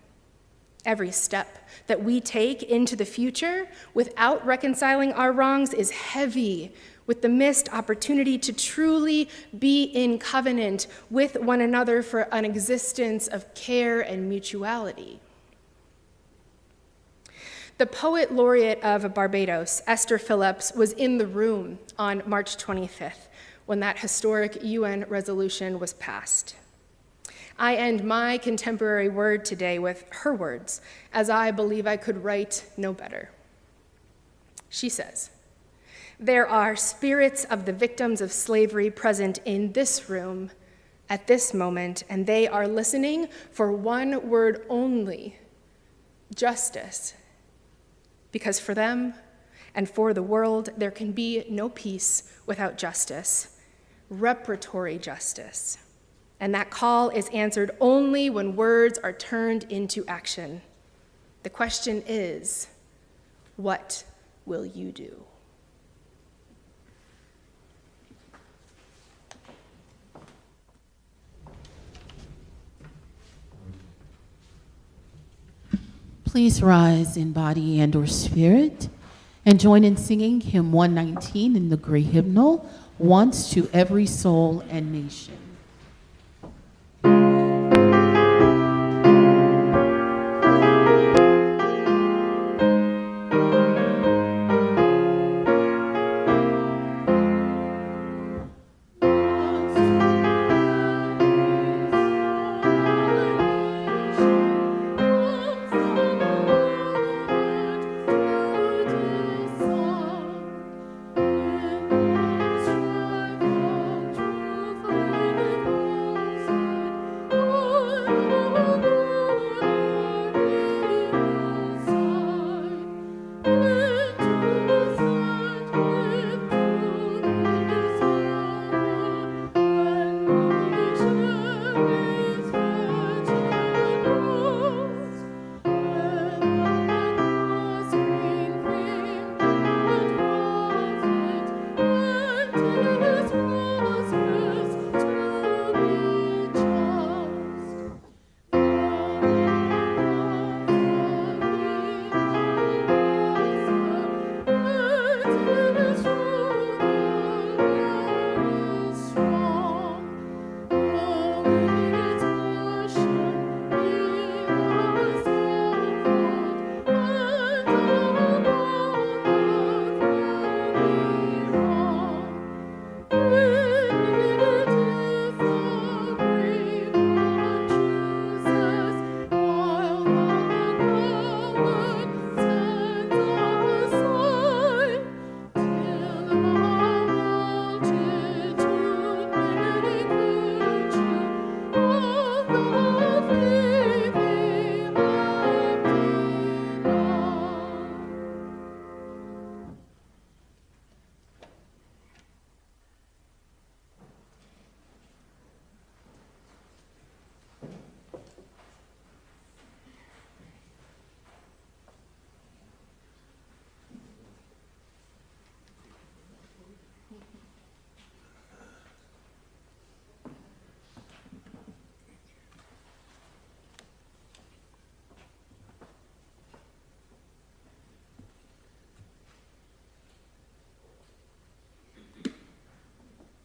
Speaker 5: Every step that we take into the future without reconciling our wrongs is heavy with the missed opportunity to truly be in covenant with one another for an existence of care and mutuality. The poet laureate of Barbados, Esther Phillips, was in the room on March 25th when that historic UN resolution was passed. I end my contemporary word today with her words, as I believe I could write no better. She says, "There are spirits of the victims of slavery present in this room at this moment, and they are listening for one word only, justice. Because for them and for the world, there can be no peace without justice, reparatory justice. And that call is answered only when words are turned into action. The question is, what will you do?"
Speaker 8: Please rise in body and or spirit and join in singing hymn 119 in the Great Hymnal, Once to Every Soul and Nation.
Speaker 12: Truth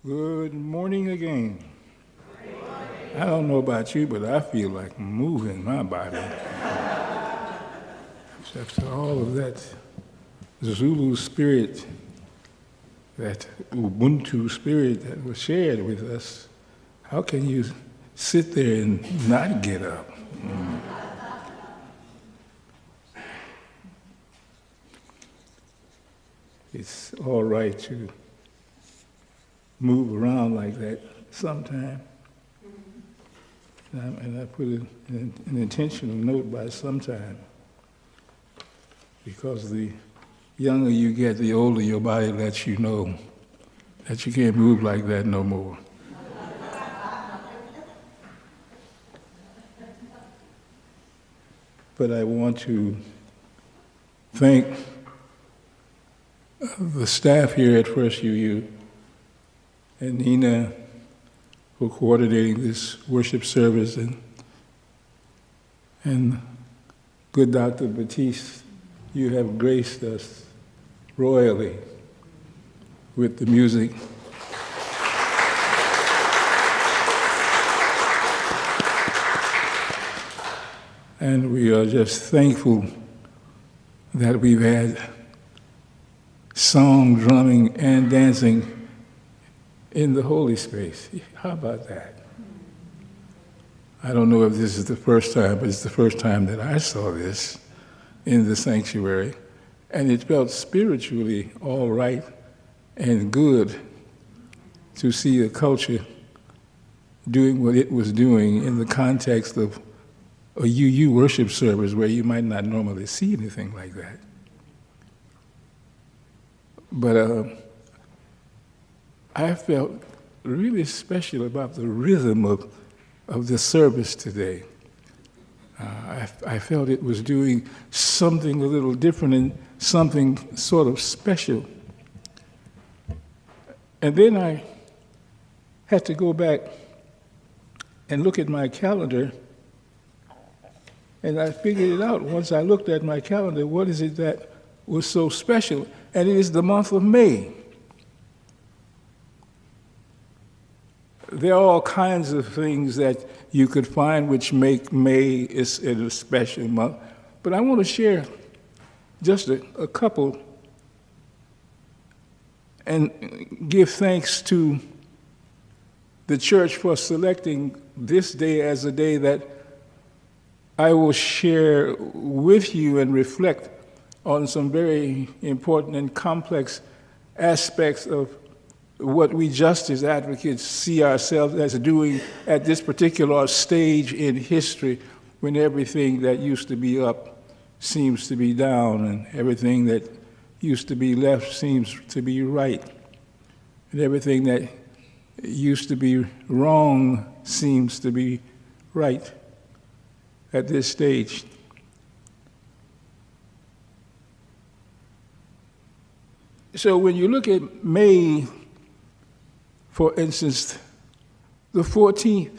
Speaker 7: Good morning again. I don't know about you, but I feel like moving my body. After all of that Zulu spirit, that Ubuntu spirit that was shared with us, how can you sit there and not get up? It's all right to move around like that sometime. And I put an intentional note by sometime, because the younger you get, the older your body lets you know that you can't move like that no more. But I want to thank the staff here at First UU and Nina for coordinating this worship service, and good Dr. Batiste, you have graced us royally with the music. And we are just thankful that we've had song, drumming, and dancing in the holy space. How about that? I don't know if this is the first time, but it's the first time that I saw this in the sanctuary. And it felt spiritually all right and good to see a culture doing what it was doing in the context of a UU worship service where you might not normally see anything like that. But I felt really special about the rhythm of the service today. I felt it was doing something a little different and something sort of special. And then I had to go back and look at my calendar, and I figured it out once I looked at my calendar. What is it that was so special? And it is the month of May. There are all kinds of things that you could find which make May a special month, but I want to share just a couple and give thanks to the church for selecting this day as a day that I will share with you and reflect on some very important and complex aspects of what we justice advocates see ourselves as doing at this particular stage in history, when everything that used to be up seems to be down, and everything that used to be left seems to be right, and everything that used to be wrong seems to be right at this stage. So when you look at May, for instance, the 14th,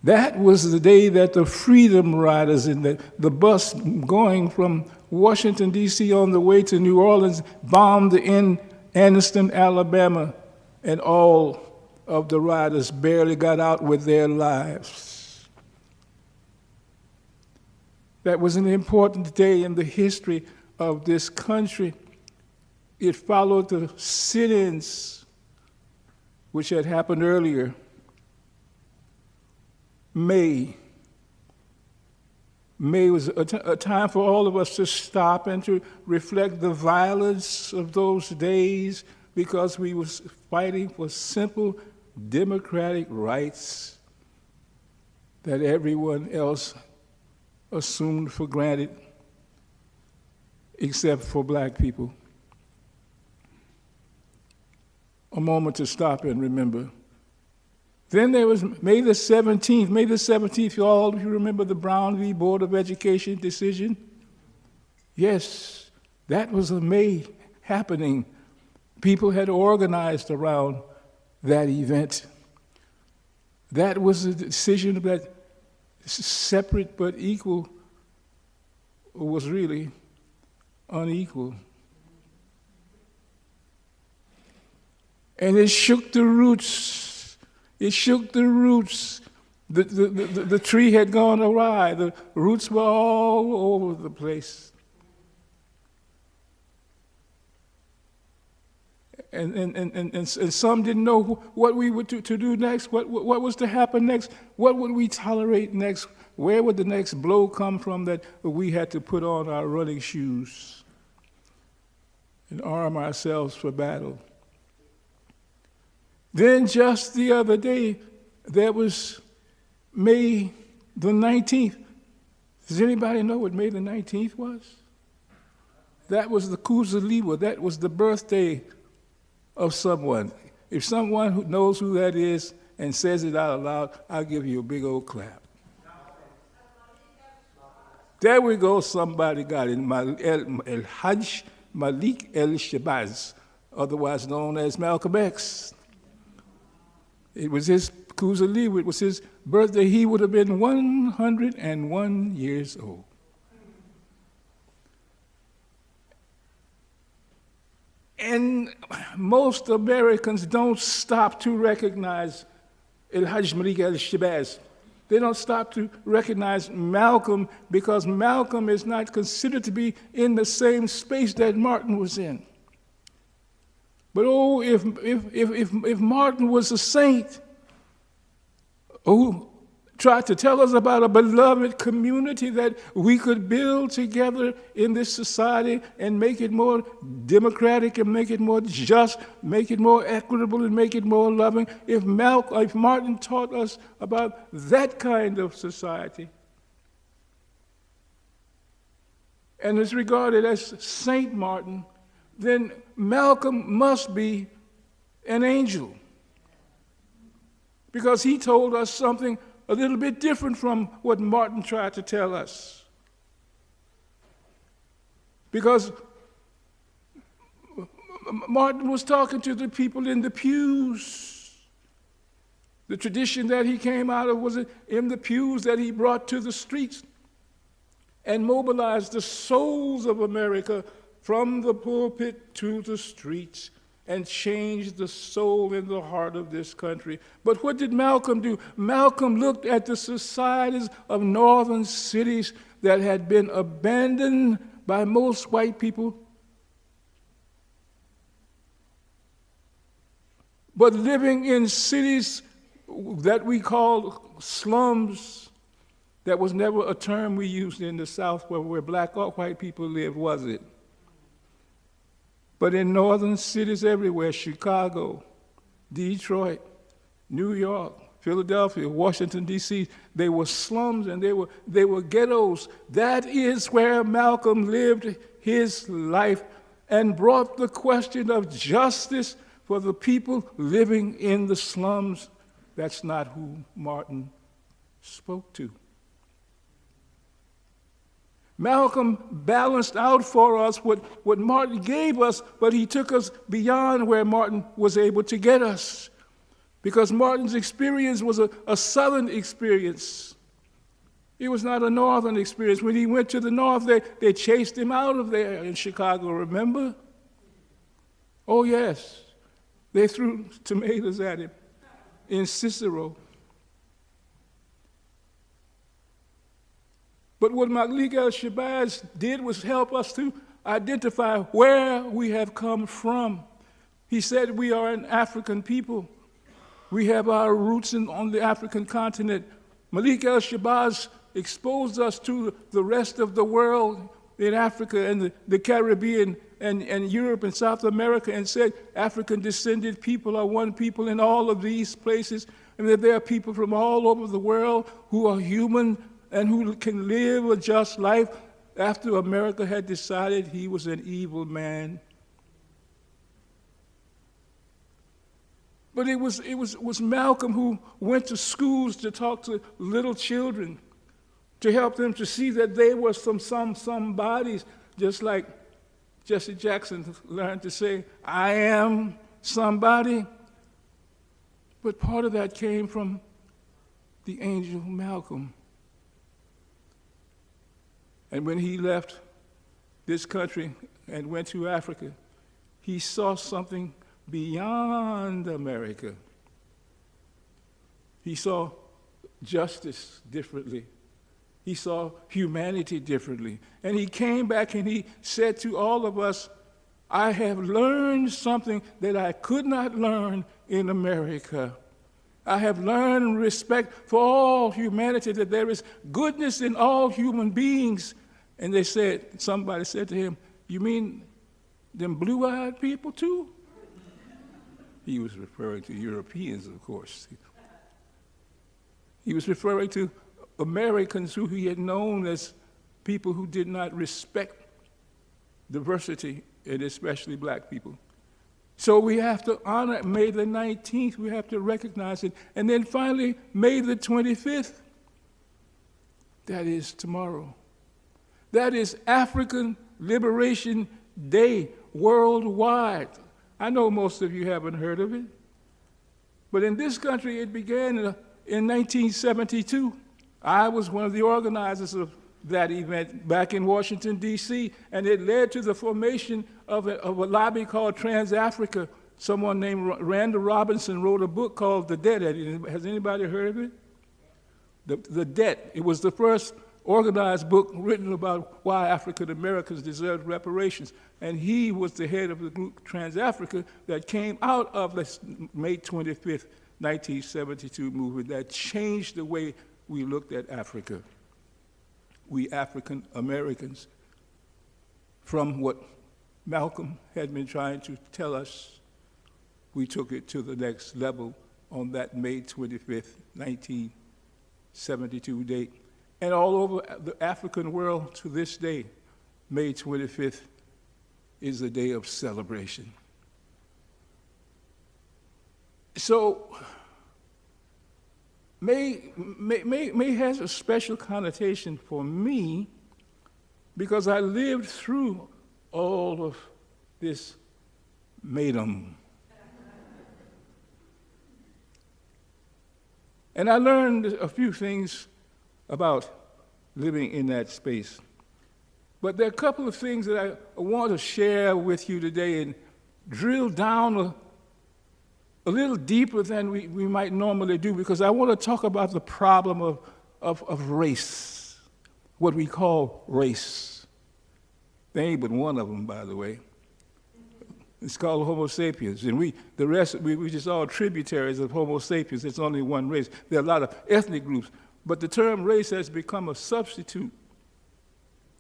Speaker 7: that was the day that the Freedom Riders in the bus going from Washington, D.C. on the way to New Orleans bombed in Anniston, Alabama, and all of the riders barely got out with their lives. That was an important day in the history of this country. It followed the sit-ins which had happened earlier. May was a time for all of us to stop and to reflect the violence of those days, because we were fighting for simple democratic rights that everyone else assumed for granted, except for black people. A moment to stop and remember. Then there was May the 17th. May the 17th, you remember the Brown v. Board of Education decision? Yes, that was a May happening. People had organized around that event. That was a decision that separate but equal was really unequal. And it shook the roots. It shook the roots. The tree had gone awry. The roots were all over the place. And some didn't know what we were to do next, what was to happen next, what would we tolerate next, where would the next blow come from that we had to put on our running shoes and arm ourselves for battle. Then just the other day, there was May the 19th. Does anybody know what May the 19th was? That was the Kuzaliwa. That was the birthday of someone. If someone who knows who that is and says it out loud, I'll give you a big old clap. There we go, somebody got it. El Hajj Malik El Shabazz, otherwise known as Malcolm X. It was his Kuzaliwa, it was his birthday. He would have been 101 years old. And most Americans don't stop to recognize El Hajj Malik El Shabazz. They don't stop to recognize Malcolm because Malcolm is not considered to be in the same space that Martin was in. But oh, if Martin was a saint who tried to tell us about a beloved community that we could build together in this society and make it more democratic and make it more just, make it more equitable and make it more loving, if Martin taught us about that kind of society and is regarded as Saint Martin, then Malcolm must be an angel because he told us something a little bit different from what Martin tried to tell us. Because Martin was talking to the people in the pews. The tradition that he came out of was in the pews that he brought to the streets and mobilized the souls of America from the pulpit to the streets and changed the soul in the heart of this country. But what did Malcolm do? Malcolm looked at the societies of northern cities that had been abandoned by most white people, but living in cities that we call slums. That was never a term we used in the South where black or white people lived, was it? But in northern cities everywhere, Chicago, Detroit, New York, Philadelphia, Washington, D.C., they were slums and they were ghettos. That is where Malcolm lived his life and brought the question of justice for the people living in the slums. That's not who Martin spoke to. Malcolm balanced out for us what Martin gave us, but he took us beyond where Martin was able to get us. Because Martin's experience was a southern experience. It was not a northern experience. When he went to the north, they chased him out of there in Chicago, remember? Oh, yes. They threw tomatoes at him in Cicero. But what Malik el-Shabazz did was help us to identify where we have come from. He said we are an African people. We have our roots on the African continent. Malik el-Shabazz exposed us to the rest of the world in Africa and the Caribbean and Europe and South America and said African descended people are one people in all of these places and that there are people from all over the world who are human and who can live a just life after America had decided he was an evil man. But it was Malcolm who went to schools to talk to little children, to help them to see that they were somebodies, just like Jesse Jackson learned to say, I am somebody. But part of that came from the angel Malcolm. And when he left this country and went to Africa, he saw something beyond America. He saw justice differently. He saw humanity differently. And he came back and he said to all of us, I have learned something that I could not learn in America. I have learned respect for all humanity, that there is goodness in all human beings. And somebody said to him, you mean them blue-eyed people too? He was referring to Europeans, of course. He was referring to Americans who he had known as people who did not respect diversity, and especially black people. So we have to honor May the 19th, we have to recognize it. And then finally, May the 25th, that is tomorrow. That is African Liberation Day worldwide. I know most of you haven't heard of it, but in this country it began in 1972. I was one of the organizers of that event back in Washington, D.C., and it led to the formation of a lobby called Trans-Africa. Someone named Randall Robinson wrote a book called The Debt. Has anybody heard of it? The Debt. It was the first organized book written about why African Americans deserved reparations. And he was the head of the group Trans-Africa that came out of the May 25th, 1972 movement that changed the way we looked at Africa. We African Americans, from what Malcolm had been trying to tell us, we took it to the next level on that May 25th, 1972 date. And all over the African world to this day, May 25th is a day of celebration. So, May has a special connotation for me because I lived through all of this Maydom. And I learned a few things about living in that space. But there are a couple of things that I want to share with you today and drill down a little deeper than we might normally do, because I want to talk about the problem of race, what we call race. There ain't but one of them, by the way. It's called Homo sapiens, and we just all tributaries of Homo sapiens. It's only one race. There are a lot of ethnic groups, but the term race has become a substitute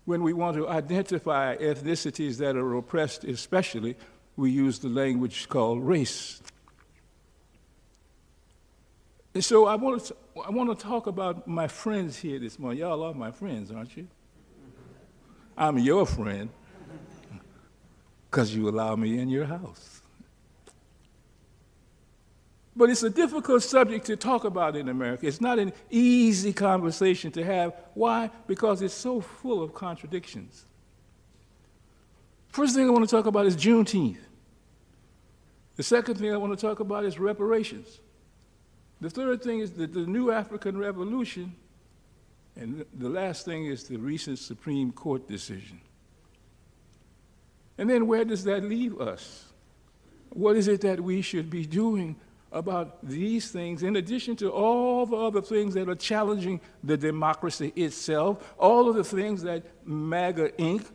Speaker 7: when we want to identify ethnicities that are oppressed. Especially, we use the language called race. And so I want to talk about my friends here this morning. Y'all are my friends, aren't you? I'm your friend because you allow me in your house. But it's a difficult subject to talk about in America. It's not an easy conversation to have. Why? Because it's so full of contradictions. First thing I want to talk about is Juneteenth. The second thing I want to talk about is reparations. The third thing is the new African Revolution, and the last thing is the recent Supreme Court decision. And then where does that leave us? What is it that we should be doing about these things, in addition to all the other things that are challenging the democracy itself, all of the things that MAGA Inc.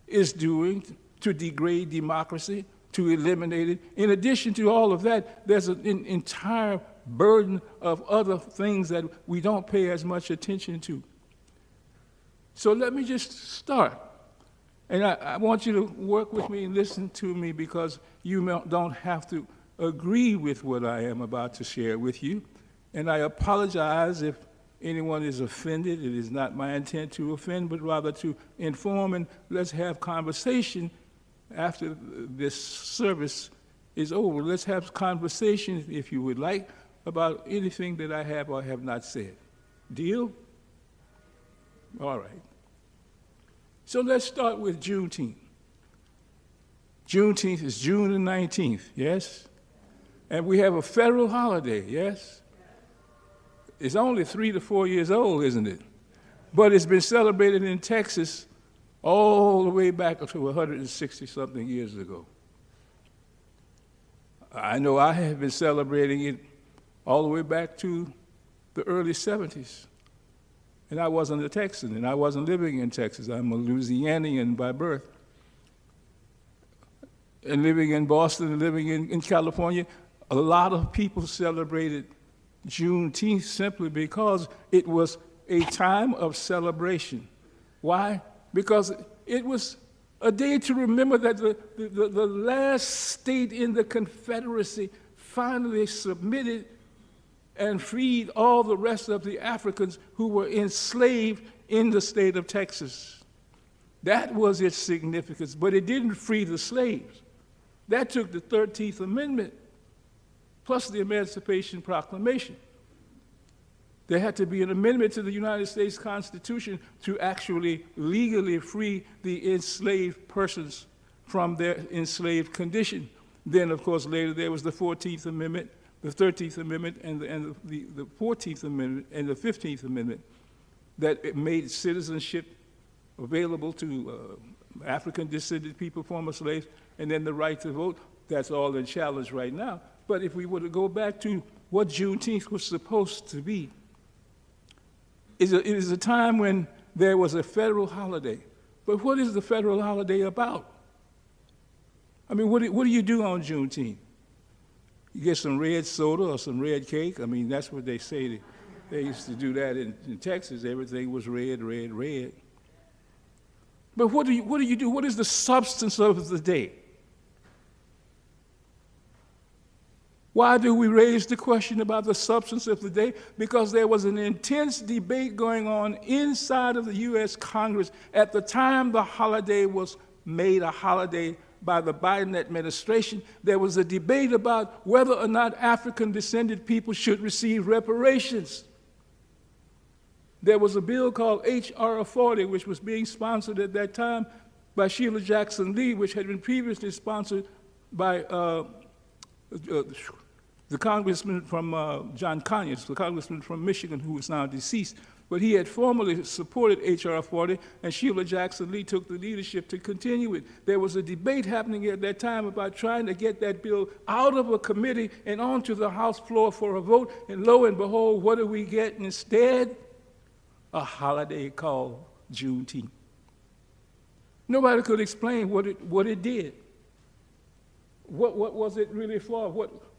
Speaker 7: is doing to degrade democracy, to eliminate it. In addition to all of that, there's an entire burden of other things that we don't pay as much attention to. So let me just start. And I want you to work with me and listen to me, because you don't have to agree with what I am about to share with you. And I apologize if anyone is offended. It is not my intent to offend, but rather to inform, and let's have conversation after this service is over. Let's have conversation, if you would like, about anything that I have or have not said. Deal? All right. So let's start with Juneteenth. Juneteenth is June the 19th, yes? And we have a federal holiday, yes? It's only 3 to 4 years old, isn't it? But it's been celebrated in Texas all the way back to 160-something years ago. I know I have been celebrating it all the way back to the early 70s. And I wasn't a Texan, and I wasn't living in Texas. I'm a Louisianian by birth. And living in Boston and living in California, a lot of people celebrated Juneteenth simply because it was a time of celebration. Why? Because it was a day to remember that the last state in the Confederacy finally submitted and freed all the rest of the Africans who were enslaved in the state of Texas. That was its significance, but it didn't free the slaves. That took the 13th Amendment, plus the Emancipation Proclamation. There had to be an amendment to the United States Constitution to actually legally free the enslaved persons from their enslaved condition. Then, of course, later there was the 14th Amendment, the 13th Amendment, and the 14th Amendment, and the 15th Amendment that made citizenship available to African-descended people, former slaves, and then the right to vote. That's all in challenge right now. But if we were to go back to what Juneteenth was supposed to be, it is a time when there was a federal holiday. But what is the federal holiday about? I mean, what do you do on Juneteenth? You get some red soda or some red cake? I mean, that's what they say. They used to do that in Texas. Everything was red, red, red. But what do you do? What is the substance of the day? Why do we raise the question about the substance of the day? Because there was an intense debate going on inside of the U.S. Congress at the time the holiday was made a holiday by the Biden administration. There was a debate about whether or not African-descended people should receive reparations. There was a bill called H.R. 40, which was being sponsored at that time by Sheila Jackson Lee, which had been previously sponsored by the congressman from John Conyers, the congressman from Michigan, who is now deceased. But he had formally supported H.R. 40, and Sheila Jackson Lee took the leadership to continue it. There was a debate happening at that time about trying to get that bill out of a committee and onto the House floor for a vote, and lo and behold, what do we get instead? A holiday called Juneteenth. Nobody could explain what it did. What was it really for?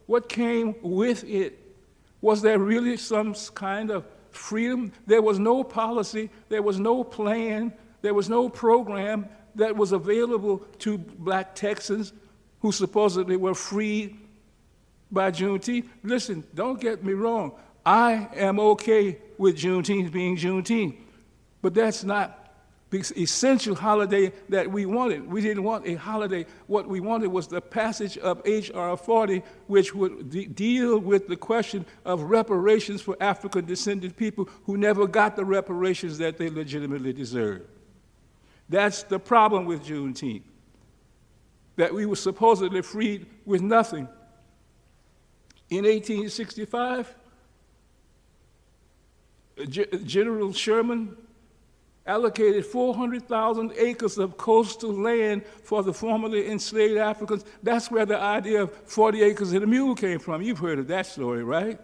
Speaker 7: What came with it? Was there really some kind of freedom? There was no policy, there was no plan, there was no program that was available to black Texans who supposedly were freed by Juneteenth. Listen, don't get me wrong. I am okay with Juneteenth being Juneteenth, but that's not the essential holiday that we wanted. We didn't want a holiday. What we wanted was the passage of H.R. 40, which would deal with the question of reparations for African-descended people who never got the reparations that they legitimately deserved. That's the problem with Juneteenth, that we were supposedly freed with nothing. In 1865, General Sherman allocated 400,000 acres of coastal land for the formerly enslaved Africans. That's where the idea of 40 acres and a mule came from. You've heard of that story, right?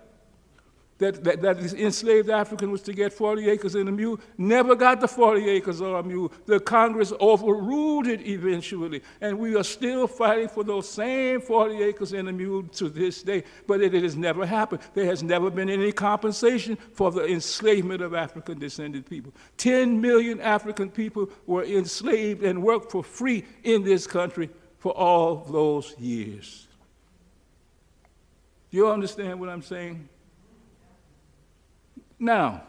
Speaker 7: That the enslaved African was to get 40 acres and a mule, never got the 40 acres or a mule. The Congress overruled it eventually, and we are still fighting for those same 40 acres and a mule to this day, but it has never happened. There has never been any compensation for the enslavement of African-descended people. 10 million African people were enslaved and worked for free in this country for all those years. Do you understand what I'm saying? Now,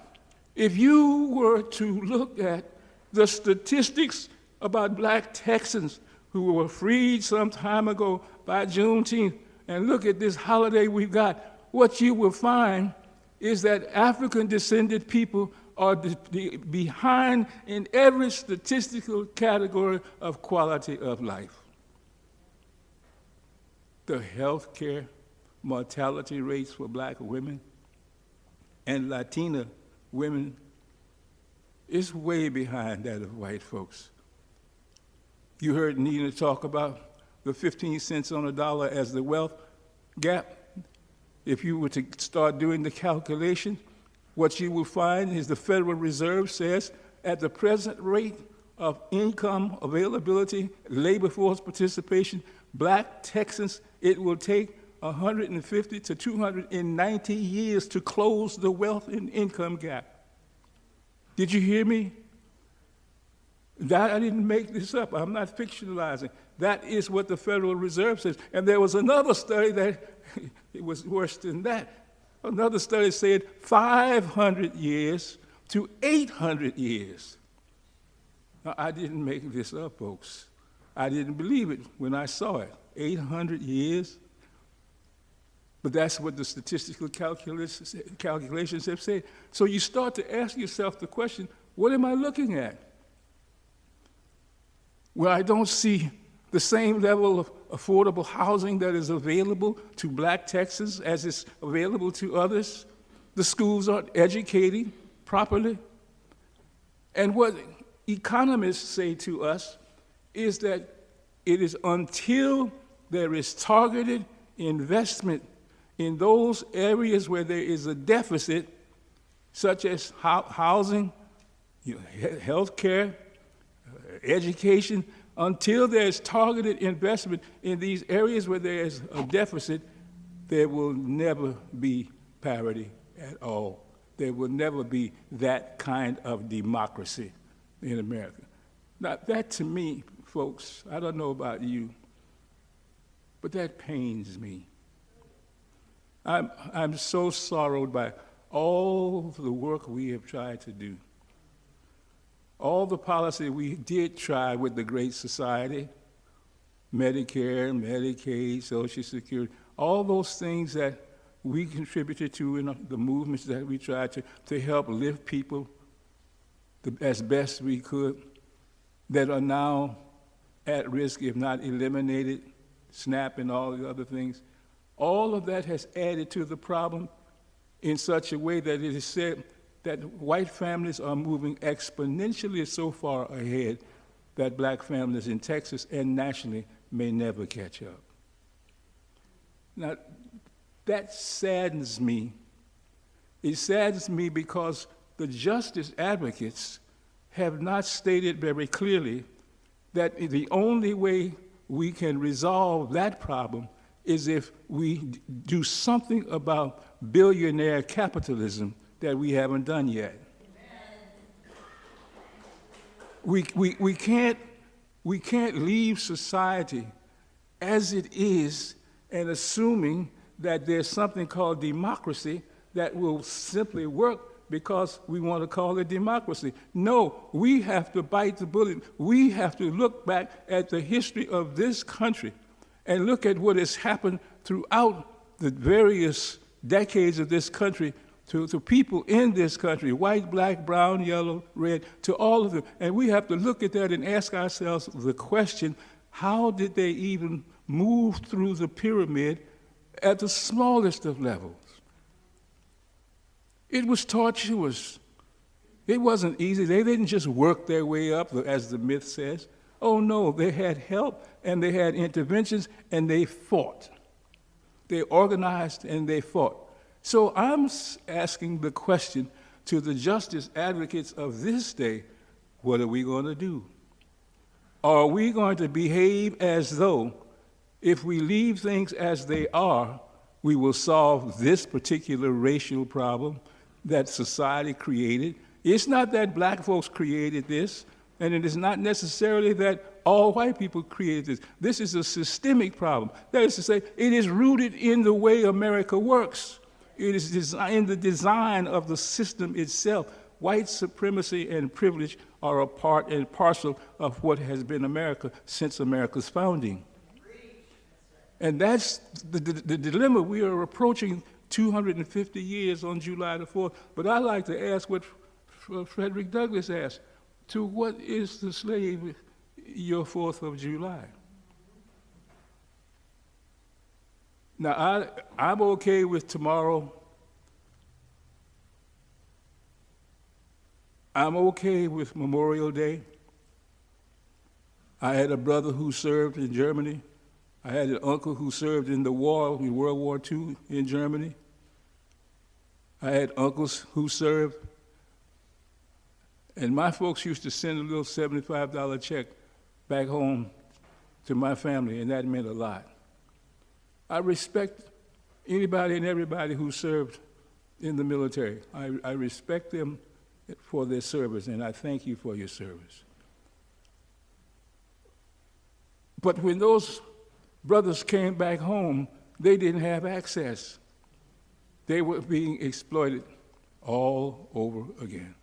Speaker 7: if you were to look at the statistics about black Texans who were freed some time ago by Juneteenth and look at this holiday we've got, what you will find is that African-descended people are behind in every statistical category of quality of life. The health care mortality rates for black women and Latina women is way behind that of white folks. You heard Nina talk about the 15 cents on a dollar as the wealth. gap, if you were to start doing the calculation, what you will find is the Federal Reserve says at the present rate of income availability, labor force participation, black Texans, it will take 150 to 290 years to close the wealth and income gap. Did you hear me? That I didn't make this up. I'm not fictionalizing. That is what the Federal Reserve says. And there was another study that it was worse than that. Another study said 500 years to 800 years. Now, I didn't make this up, folks. I didn't believe it when I saw it. 800 years. But that's what the statistical calculations have said. So you start to ask yourself the question, what am I looking at? Well, I don't see the same level of affordable housing that is available to black Texans as is available to others. The schools aren't educating properly. And what economists say to us is that it is until there is targeted investment in those areas where there is a deficit, such as housing, health care, education, until there's targeted investment in these areas where there is a deficit, there will never be parity at all. There will never be that kind of democracy in America. Now, that to me, folks, I don't know about you, but that pains me. I'm so sorrowed by all the work we have tried to do. All the policy we did try with the Great Society, Medicare, Medicaid, Social Security, all those things that we contributed to in the movements that we tried to help lift people as best we could, that are now at risk, if not eliminated, SNAP and all the other things. All of that has added to the problem in such a way that it is said that white families are moving exponentially so far ahead that black families in Texas and nationally may never catch up. Now, that saddens me. It saddens me because the justice advocates have not stated very clearly that the only way we can resolve that problem is if we do something about billionaire capitalism that we haven't done yet. We can't leave society as it is and assuming that there's something called democracy that will simply work because we want to call it democracy. No, we have to bite the bullet. We have to look back at the history of this country and look at what has happened throughout the various decades of this country to people in this country, white, black, brown, yellow, red, to all of them. And we have to look at that and ask ourselves the question, how did they even move through the pyramid at the smallest of levels? It was tortuous. It wasn't easy. They didn't just work their way up, as the myth says. Oh no, they had help and they had interventions and they fought. They organized and they fought. So I'm asking the question to the justice advocates of this day, what are we going to do? Are we going to behave as though if we leave things as they are, we will solve this particular racial problem that society created? It's not that black folks created this, and it is not necessarily that all white people created this. This is a systemic problem. That is to say, it is rooted in the way America works. It is in the design of the system itself. White supremacy and privilege are a part and parcel of what has been America since America's founding. And that's the dilemma. We are approaching 250 years on July the 4th. But I like to ask what Frederick Douglass asked, to what is the slave your 4th of July? Now, I'm okay with tomorrow. I'm okay with Memorial Day. I had a brother who served in Germany, I had an uncle who served in the war, in World War II in Germany. I had uncles who served. And my folks used to send a little $75 check back home to my family, and that meant a lot. I respect anybody and everybody who served in the military. I respect them for their service, and I thank you for your service. But when those brothers came back home, they didn't have access. They were being exploited all over again.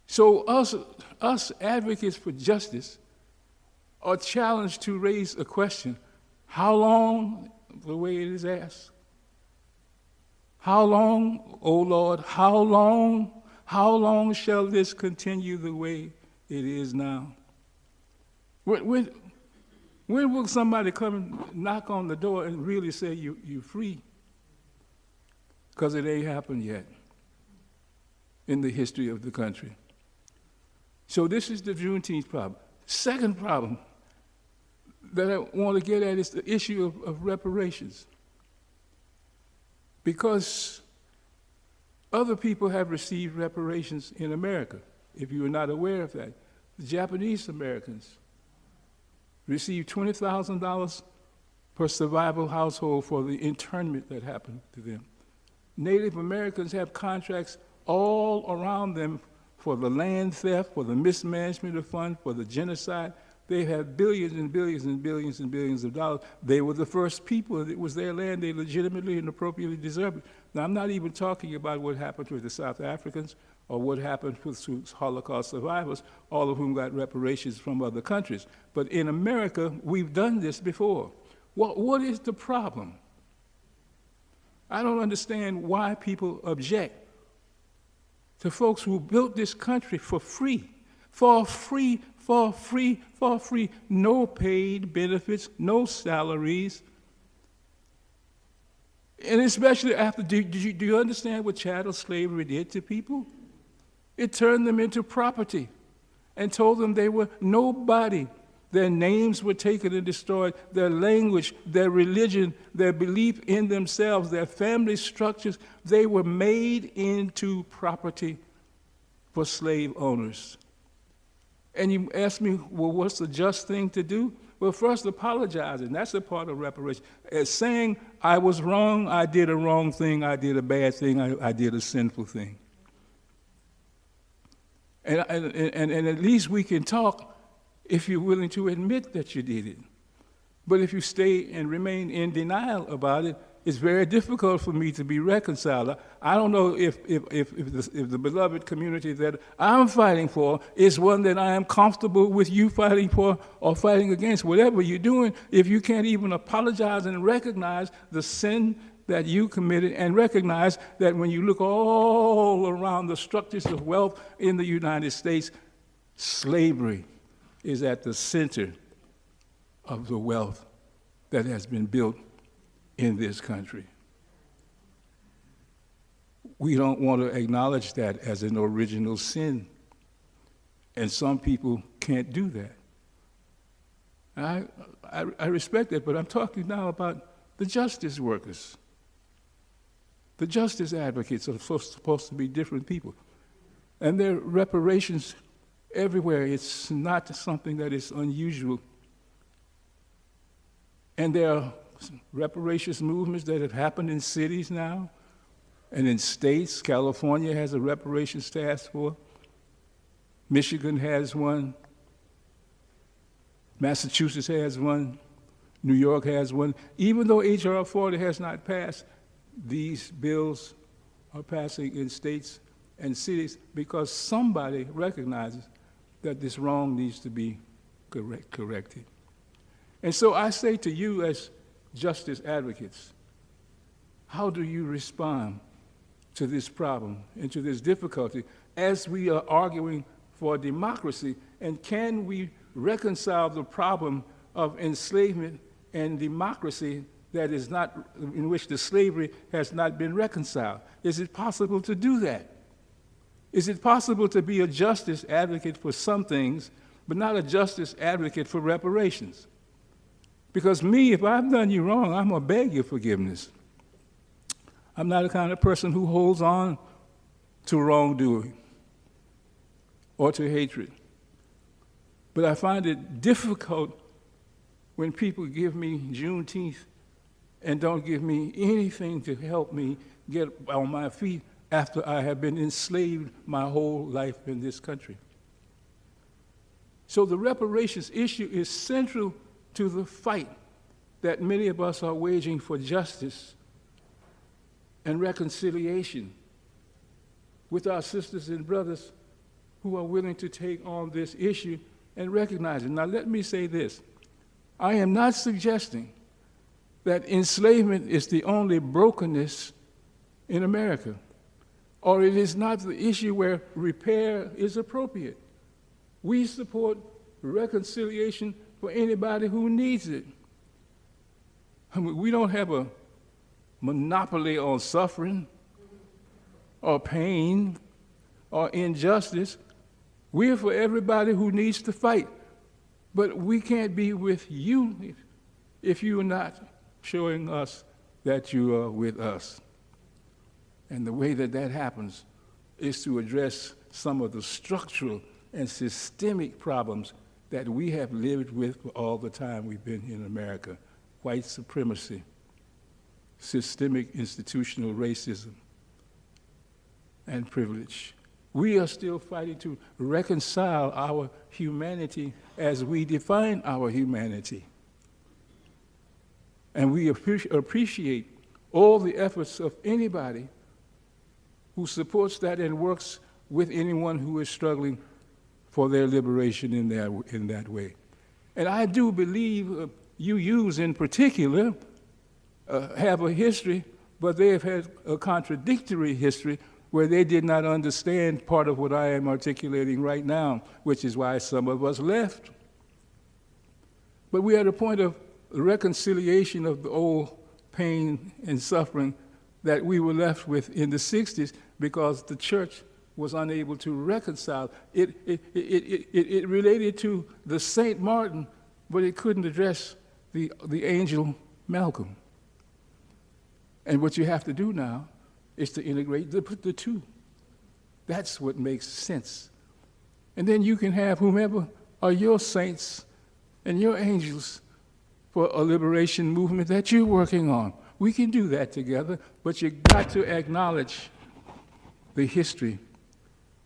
Speaker 7: So us advocates for justice are challenged to raise a question: how long, the way it is asked, how long, O Lord, how long shall this continue the way it is now? When will somebody come and knock on the door and really say you're free? Because it ain't happened yet in the history of the country. So this is the Juneteenth problem. Second problem that I want to get at is the issue of reparations. Because other people have received reparations in America, if you are not aware of that. The Japanese Americans received $20,000 per survival household for the internment that happened to them. Native Americans have contracts all around them for the land theft, for the mismanagement of funds, for the genocide. They have billions and billions and billions and billions of dollars. They were the first people. It was their land. They legitimately and appropriately deserved it. Now, I'm not even talking about what happened with the South Africans or what happened with Holocaust survivors, all of whom got reparations from other countries. But in America, we've done this before. What is the problem? I don't understand why people object to folks who built this country for free, no paid benefits, no salaries. And especially after, do you understand what chattel slavery did to people? It turned them into property and told them they were nobody. Their names were taken and destroyed, their language, their religion, their belief in themselves, their family structures, they were made into property for slave owners. And you ask me, well, what's the just thing to do? Well, first apologize, and that's a part of reparation. As saying, I was wrong, I did a wrong thing, I did a bad thing, I did a sinful thing. And at least we can talk if you're willing to admit that you did it. But if you stay and remain in denial about it, it's very difficult for me to be reconciled. I don't know if the beloved community that I'm fighting for is one that I am comfortable with you fighting for or fighting against. Whatever you're doing, if you can't even apologize and recognize the sin that you committed and recognize that when you look all around the structures of wealth in the United States, slavery is at the center of the wealth that has been built in this country. We don't want to acknowledge that as an original sin, and some people can't do that. I respect that, but I'm talking now about the justice workers. The justice advocates are supposed to be different people, and there are reparations everywhere. It's not something that is unusual. And there are reparations movements that have happened in cities now and in states. California has a reparations task force. Michigan has one. Massachusetts has one. New York has one. Even though H.R. 40 has not passed, these bills are passing in states and cities because somebody recognizes that this wrong needs to be corrected. And so I say to you as justice advocates, how do you respond to this problem and to this difficulty as we are arguing for democracy? And can we reconcile the problem of enslavement and democracy that is not, in which the slavery has not been reconciled? Is it possible to do that? Is it possible to be a justice advocate for some things, but not a justice advocate for reparations? Because me, if I've done you wrong, I'm going to beg your forgiveness. I'm not the kind of person who holds on to wrongdoing or to hatred. But I find it difficult when people give me Juneteenth and don't give me anything to help me get on my feet after I have been enslaved my whole life in this country. So the reparations issue is central to the fight that many of us are waging for justice and reconciliation with our sisters and brothers who are willing to take on this issue and recognize it. Now, let me say this. I am not suggesting that enslavement is the only brokenness in America, or it is not the issue where repair is appropriate. We support reconciliation for anybody who needs it. I mean, we don't have a monopoly on suffering or pain or injustice. We're for everybody who needs to fight. But we can't be with you if you're not showing us that you are with us. And the way that that happens is to address some of the structural and systemic problems that we have lived with for all the time we've been in America. White supremacy, systemic institutional racism, and privilege. We are still fighting to reconcile our humanity as we define our humanity. And we appreciate all the efforts of anybody who supports that and works with anyone who is struggling for their liberation in that way. And I do believe UUs in particular have a history, but they have had a contradictory history where they did not understand part of what I am articulating right now, which is why some of us left. But we are at a point of reconciliation of the old pain and suffering that we were left with in the 60s because the church was unable to reconcile. It related to the St. Martin, but it couldn't address the angel Malcolm. And what you have to do now is to integrate the two. That's what makes sense. And then you can have whomever are your saints and your angels for a liberation movement that you're working on. We can do that together, but you got to acknowledge the history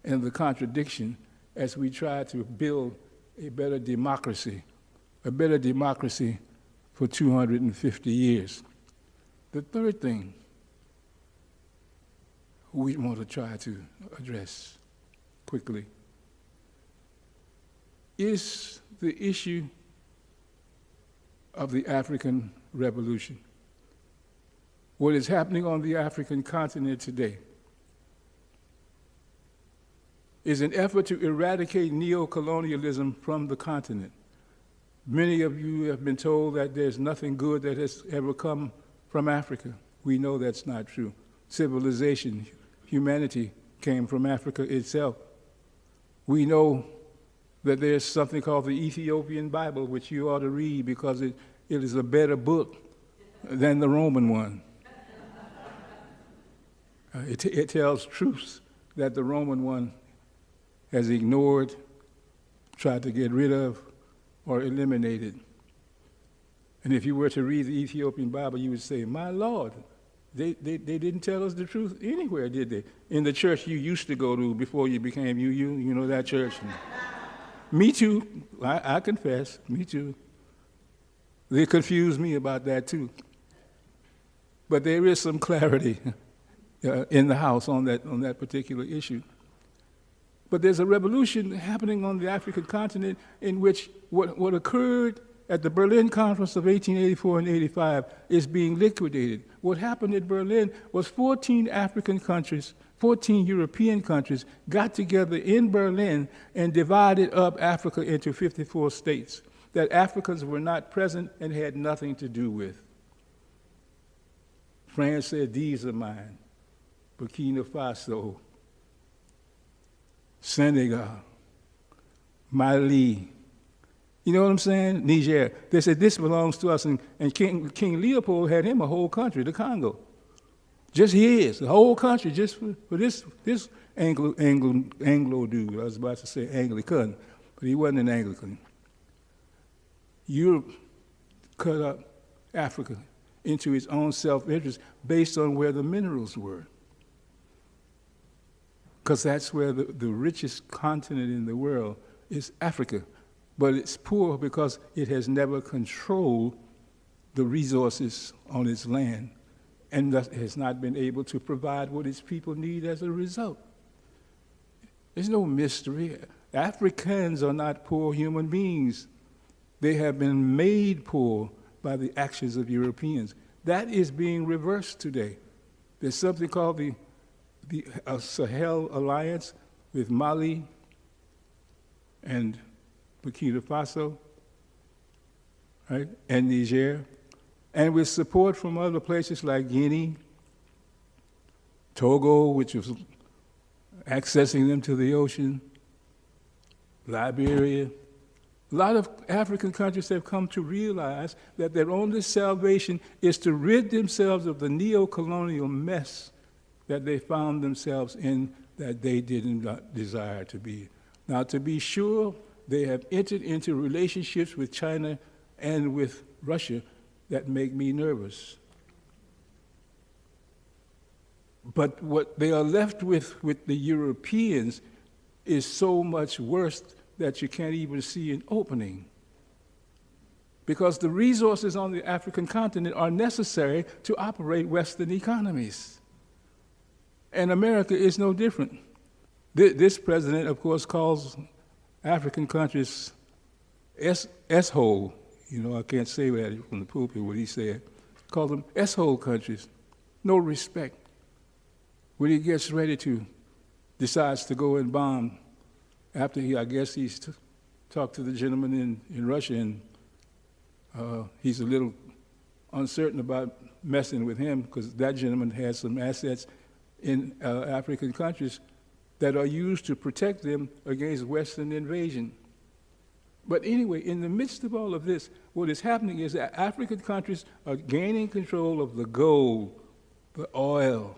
Speaker 7: and the contradiction as we try to build a better democracy for 250 years. The third thing we want to try to address quickly is the issue of the African Revolution. What is happening on the African continent today is an effort to eradicate neocolonialism from the continent. Many of you have been told that there's nothing good that has ever come from Africa. We know that's not true. Civilization, humanity came from Africa itself. We know that there's something called the Ethiopian Bible, which you ought to read because it is a better book than the Roman one. It tells truths that the Roman one has ignored, tried to get rid of, or eliminated. And if you were to read the Ethiopian Bible, you would say, my Lord, they didn't tell us the truth anywhere, did they? In the church you used to go to before you became UU, you know that church. Me too, I confess, me too. They confused me about that too. But there is some clarity in the house on that particular issue. But there's a revolution happening on the African continent in which what occurred at the Berlin Conference of 1884 and 85 is being liquidated. What happened in Berlin was 14 African countries, 14 European countries got together in Berlin and divided up Africa into 54 states that Africans were not present and had nothing to do with. France said, these are mine. Burkina Faso, Senegal, Mali, You know what I'm saying? Niger. They said this belongs to us, and King Leopold had him a whole country, the Congo. Just his, the whole country, just for this Anglo dude. I was about to say Anglican, but he wasn't an Anglican. Europe cut up Africa into its own self-interest based on where the minerals were. Because that's where the richest continent in the world is Africa. But it's poor because it has never controlled the resources on its land and thus has not been able to provide what its people need as a result. There's no mystery. Africans are not poor human beings. They have been made poor by the actions of Europeans. That is being reversed today. There's something called the Sahel Alliance with Mali and Burkina Faso, right, and Niger, and with support from other places like Guinea, Togo, which was accessing them to the ocean, Liberia. A lot of African countries have come to realize that their only salvation is to rid themselves of the neo-colonial mess that they found themselves in that they did not desire to be. Now, to be sure, they have entered into relationships with China and with Russia that make me nervous. But what they are left with the Europeans is so much worse that you can't even see an opening. Because the resources on the African continent are necessary to operate Western economies. And America is no different. This president, of course, calls African countries S-hole. You know, I can't say that from the pulpit, what he said. Call them S-hole countries. No respect. When he gets ready to, decides to go and bomb, after I guess he's talked to the gentleman in Russia, and he's a little uncertain about messing with him because that gentleman has some assets in African countries that are used to protect them against Western invasion. But anyway, in the midst of all of this, what is happening is that African countries are gaining control of the gold, the oil,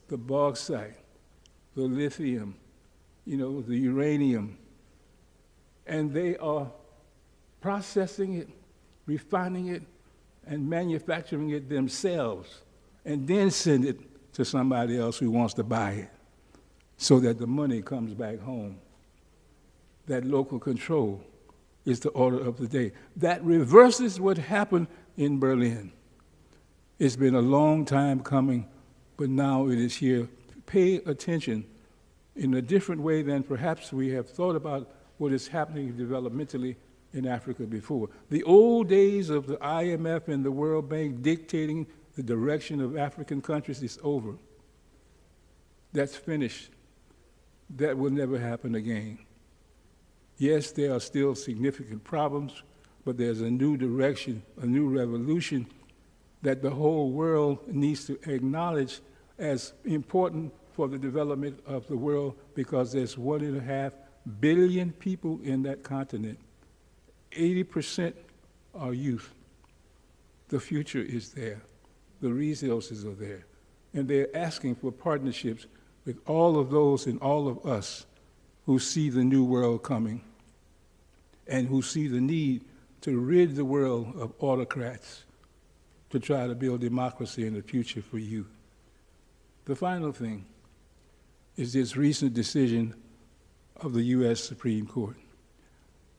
Speaker 7: the bauxite, the lithium, you know, the uranium, and they are processing it, refining it, and manufacturing it themselves, and then send it to somebody else who wants to buy it, so that the money comes back home. That local control is the order of the day. That reverses what happened in Berlin. It's been a long time coming, but now it is here. Pay attention in a different way than perhaps we have thought about what is happening developmentally in Africa before. The old days of the IMF and the World Bank dictating the direction of African countries is over. That's finished. That will never happen again. Yes, there are still significant problems, but there's a new direction, a new revolution that the whole world needs to acknowledge as important for the development of the world, because there's 1.5 billion people in that continent. 80% are youth. The future is there. The resources are there. And they're asking for partnerships with all of those and all of us who see the new world coming and who see the need to rid the world of autocrats to try to build democracy in the future for youth. The final thing is this recent decision of the U.S. Supreme Court.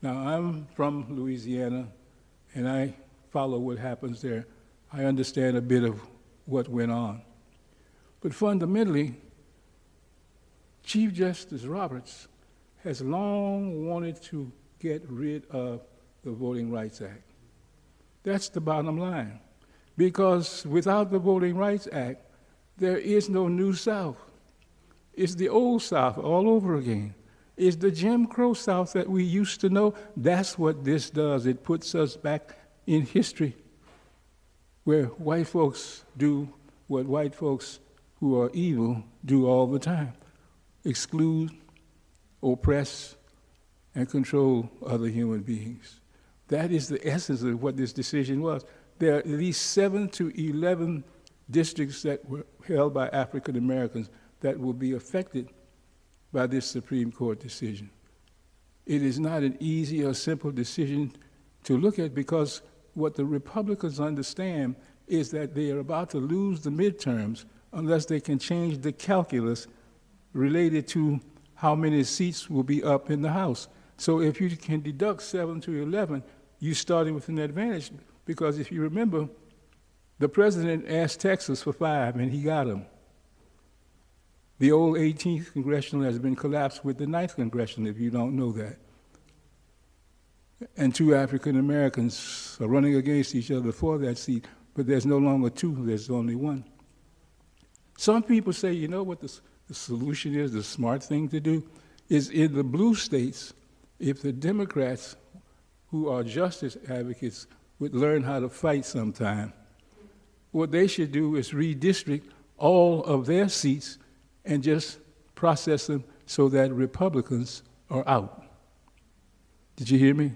Speaker 7: Now, I'm from Louisiana, and I follow what happens there. I understand a bit of what went on. But fundamentally, Chief Justice Roberts has long wanted to get rid of the Voting Rights Act. That's the bottom line. Because without the Voting Rights Act, there is no New South. It's the old South all over again. It's the Jim Crow South that we used to know. That's what this does. It puts us back in history, where white folks do what white folks who are evil do all the time: exclude, oppress, and control other human beings. That is the essence of what this decision was. There are at least 7 to 11 districts that were held by African Americans that will be affected by this Supreme Court decision. It is not an easy or simple decision to look at, because what the Republicans understand is that they are about to lose the midterms unless they can change the calculus related to how many seats will be up in the House. So if you can deduct 7 to 11, you started with an advantage, because if you remember, the president asked Texas for 5 and he got them. The old 18th Congressional has been collapsed with the 9th Congressional, if you don't know that. And 2 African Americans are running against each other for that seat, but there's no longer 2, there's only 1. Some people say, you know what the solution is, the smart thing to do, is in the blue states, if the Democrats, who are justice advocates, would learn how to fight sometime, what they should do is redistrict all of their seats and just process them so that Republicans are out. Did you hear me?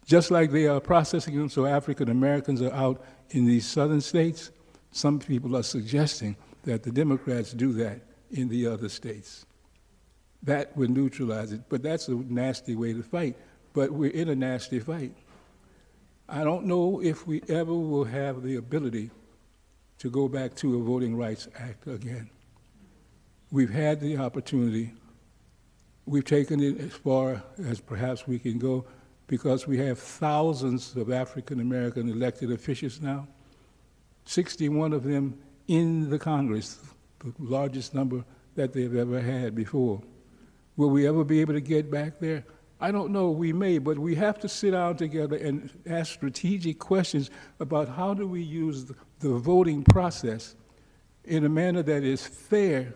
Speaker 7: Just like they are processing them so African Americans are out in these southern states, some people are suggesting that the Democrats do that in the other states. That would neutralize it, but that's a nasty way to fight. But we're in a nasty fight. I don't know if we ever will have the ability to go back to a Voting Rights Act again. We've had the opportunity. We've taken it as far as perhaps we can go, because we have thousands of African American elected officials now, 61 of them in the Congress, the largest number that they've ever had before. Will we ever be able to get back there? I don't know, we may, but we have to sit down together and ask strategic questions about how do we use the voting process in a manner that is fair,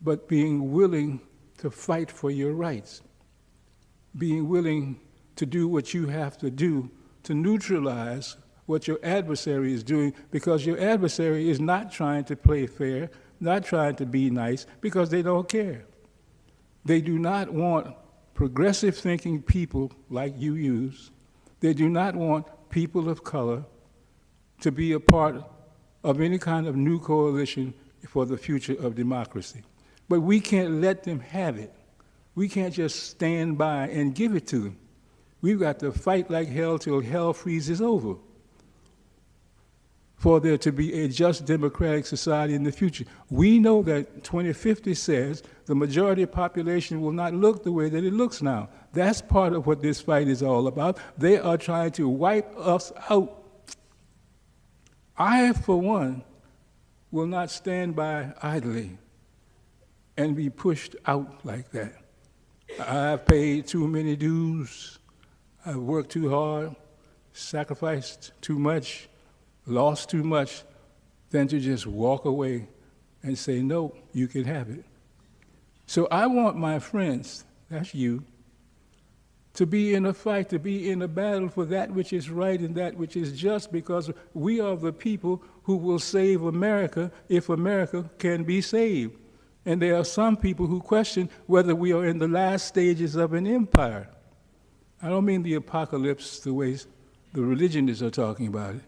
Speaker 7: but being willing to fight for your rights, being willing to do what you have to do to neutralize what your adversary is doing, because your adversary is not trying to play fair, not trying to be nice, because they don't care. They do not want progressive thinking people like you use. They do not want people of color to be a part of any kind of new coalition for the future of democracy. But we can't let them have it. We can't just stand by and give it to them. We've got to fight like hell till hell freezes over for there to be a just democratic society in the future. We know that 2050 says the majority of the population will not look the way that it looks now. That's part of what this fight is all about. They are trying to wipe us out. I, for one, will not stand by idly and be pushed out like that. I've paid too many dues. I've worked too hard, sacrificed too much, lost too much, than to just walk away and say, no, you can have it. So I want my friends, that's you, to be in a fight, to be in a battle for that which is right and that which is just, because we are the people who will save America if America can be saved. And there are some people who question whether we are in the last stages of an empire. I don't mean the apocalypse the way the religionists are talking about it,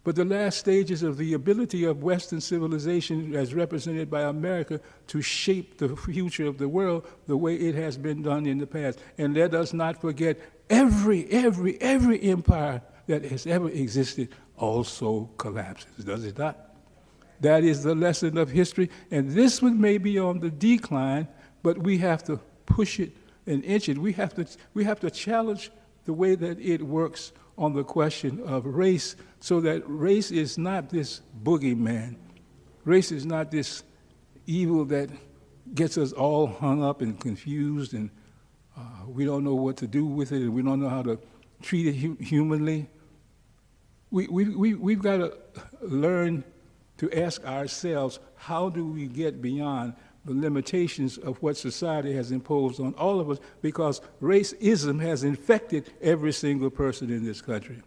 Speaker 7: but the last stages of the ability of Western civilization as represented by America to shape the future of the world the way it has been done in the past. And let us not forget, every empire that has ever existed also collapses, does it not? That is the lesson of history, and this one may be on the decline, but we have to push it and inch it. We have to challenge the way that it works on the question of race, so that race is not this boogeyman. Race is not this evil that gets us all hung up and confused, and we don't know what to do with it, and we don't know how to treat it humanly. We've got to learn to ask ourselves, how do we get beyond the limitations of what society has imposed on all of us, because racism has infected every single person in this country.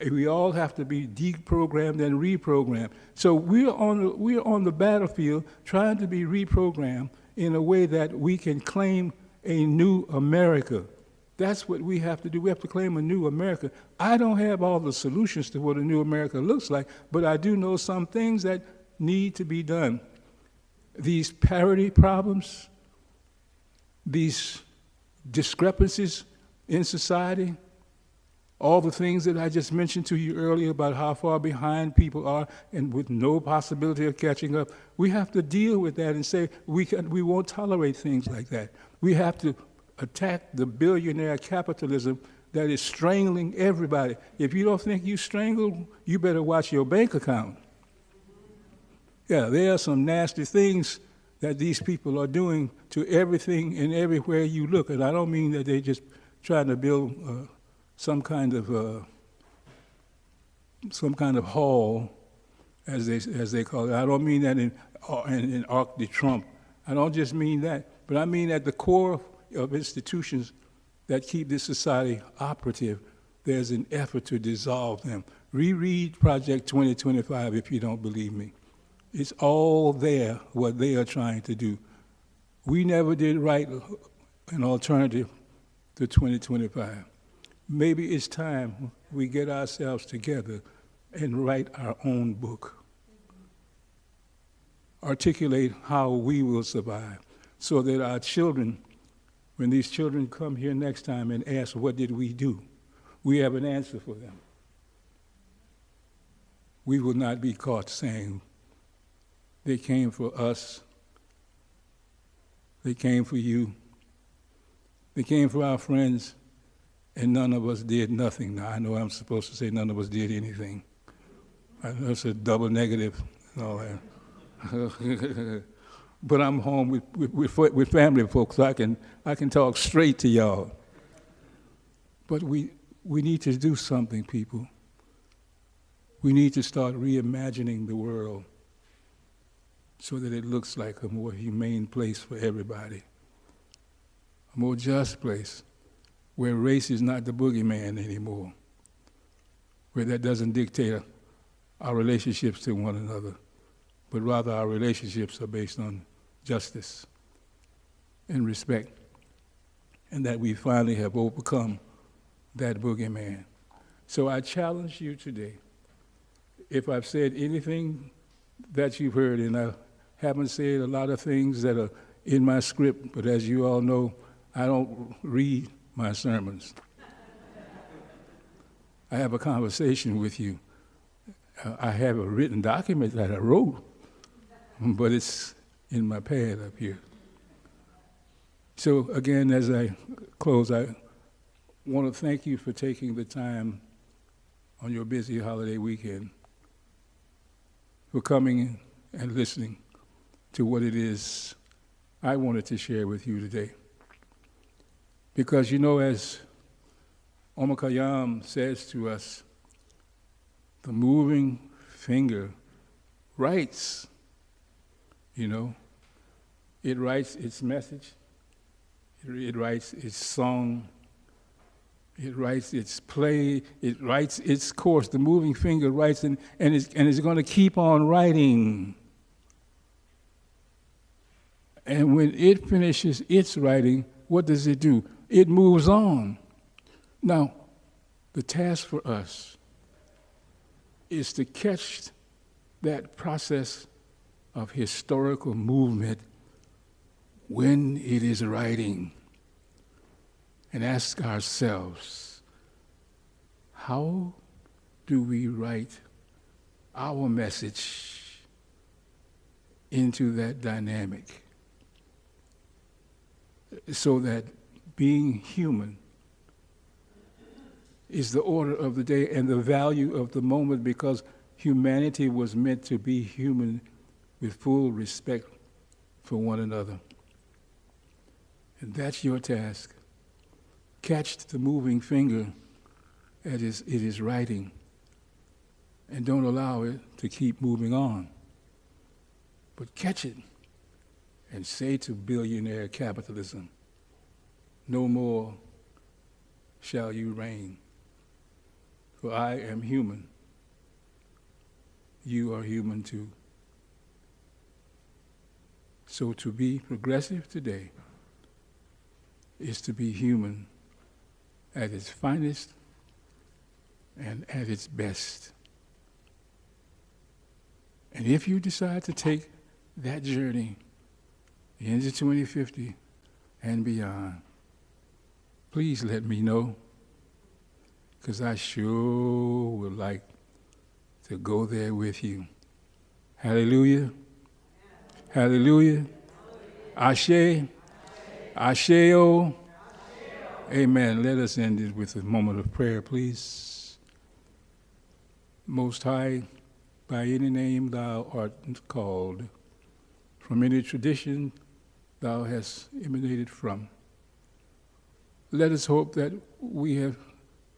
Speaker 7: We all have to be deprogrammed and reprogrammed. So we're on the battlefield trying to be reprogrammed in a way that we can claim a new America, That's what we have to do. We have to claim a new America. I don't have all the solutions to what a new America looks like, but I do know some things that need to be done. These parity problems, these discrepancies in society, all the things that I just mentioned to you earlier about how far behind people are and with no possibility of catching up, we have to deal with that and say we won't tolerate things like that. We have to attack the billionaire capitalism that is strangling everybody. If you don't think you strangled, you better watch your bank account. Yeah, there are some nasty things that these people are doing to everything and everywhere you look. And I don't mean that they're just trying to build some kind of hall, as they call it. I don't mean that in Arc de Trump. I don't just mean that, but I mean at the core of institutions that keep this society operative, there's an effort to dissolve them. Reread Project 2025 if you don't believe me. It's all there, what they are trying to do. We never did write an alternative to 2025. Maybe it's time we get ourselves together and write our own book. Articulate how we will survive so that our children, when these children come here next time and ask, what did we do? We have an answer for them. We will not be caught saying, they came for us, they came for you, they came for our friends, and none of us did nothing. Now, I know I'm supposed to say none of us did anything. That's a double negative and all that. But I'm home with family folks, so I can talk straight to y'all. But we need to do something, people. We need to start reimagining the world so that it looks like a more humane place for everybody, a more just place, where race is not the boogeyman anymore, where that doesn't dictate our relationships to one another, but rather our relationships are based on justice and respect, and that we finally have overcome that boogeyman. So I challenge you today, if I've said anything that you've heard, and I haven't said a lot of things that are in my script, but as you all know, I don't read my sermons. I have a conversation with you. I have a written document that I wrote, but it's in my pad up here. So again, as I close, I want to thank you for taking the time on your busy holiday weekend, for coming and listening to what it is I wanted to share with you today. Because you know, as Omar Khayyam says to us, the moving finger writes, you know. It writes its message, it writes its song, it writes its play, it writes its course. The moving finger writes, and it's going to keep on writing. And when it finishes its writing, what does it do? It moves on. Now, the task for us is to catch that process of historical movement when it is writing and ask ourselves, how do we write our message into that dynamic so that being human is the order of the day and the value of the moment, because humanity was meant to be human with full respect for one another. And that's your task. Catch the moving finger as it is writing, and don't allow it to keep moving on. But catch it and say to billionaire capitalism, no more shall you reign, for I am human. You are human too. So to be progressive today is to be human at its finest and at its best. And if you decide to take that journey into 2050 and beyond, please let me know, because I sure would like to go there with you. Hallelujah. Hallelujah. Ashe. Asheo. Amen. Let us end it with a moment of prayer, please. Most High, by any name thou art called, from any tradition thou hast emanated from, let us hope that we have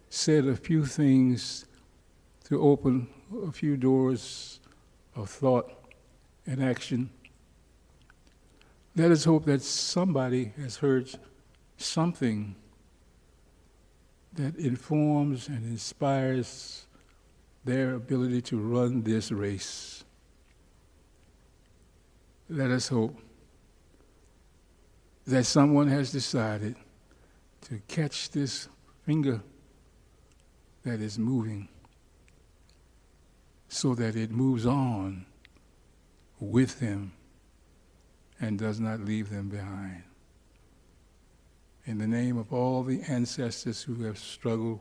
Speaker 7: said a few things to open a few doors of thought and action. Let us hope that somebody has heard something that informs and inspires their ability to run this race. Let us hope that someone has decided to catch this finger that is moving so that it moves on with them and does not leave them behind. In the name of all the ancestors who have struggled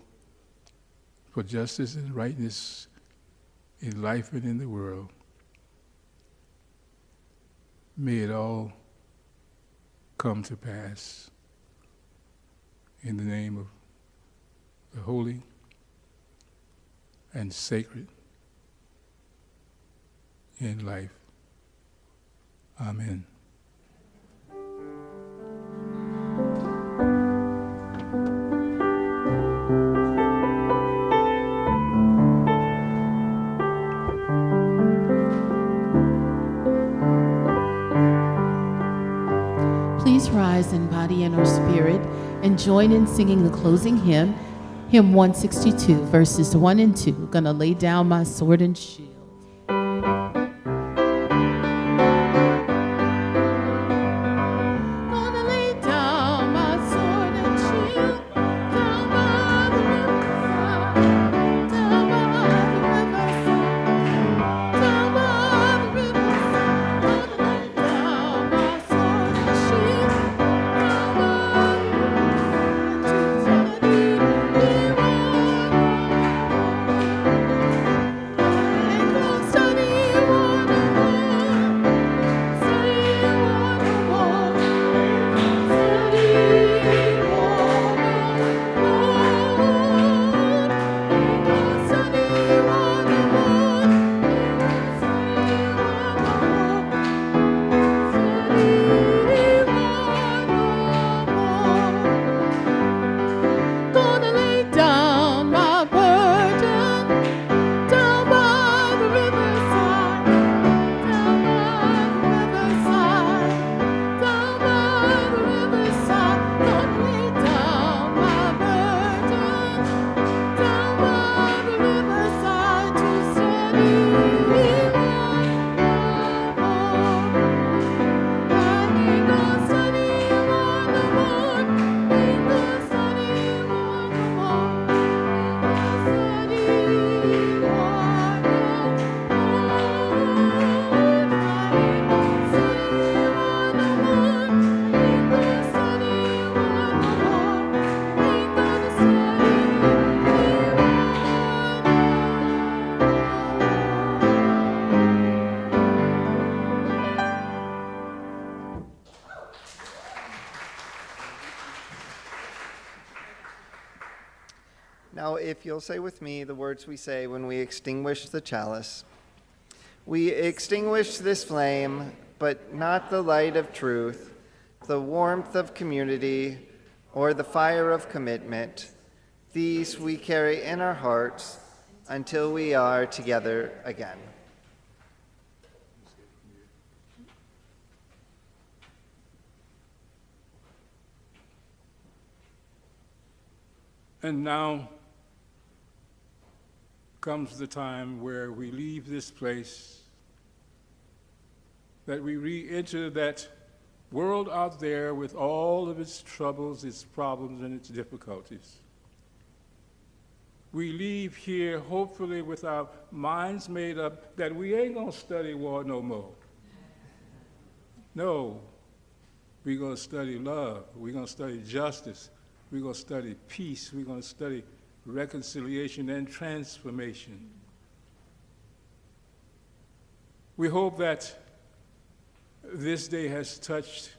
Speaker 7: for justice and rightness in life and in the world, may it all come to pass. In the name of the holy and sacred in life. Amen.
Speaker 8: Please rise in body and or spirit and join in singing the closing hymn, hymn 162, verses 1 and 2. Gonna lay down my sword and shield.
Speaker 6: Now, if you'll say with me the words we say when we extinguish the chalice. We extinguish this flame, but not the light of truth, the warmth of community, or the fire of commitment. These we carry in our hearts until we are together again.
Speaker 7: And now comes the time where we leave this place, that we re-enter that world out there with all of its troubles, its problems, and its difficulties. we leave here hopefully with our minds made up that we ain't gonna study war no more. No, we're gonna study love, we're gonna study justice, we're gonna study peace, we're gonna study reconciliation and transformation. We hope that this day has touched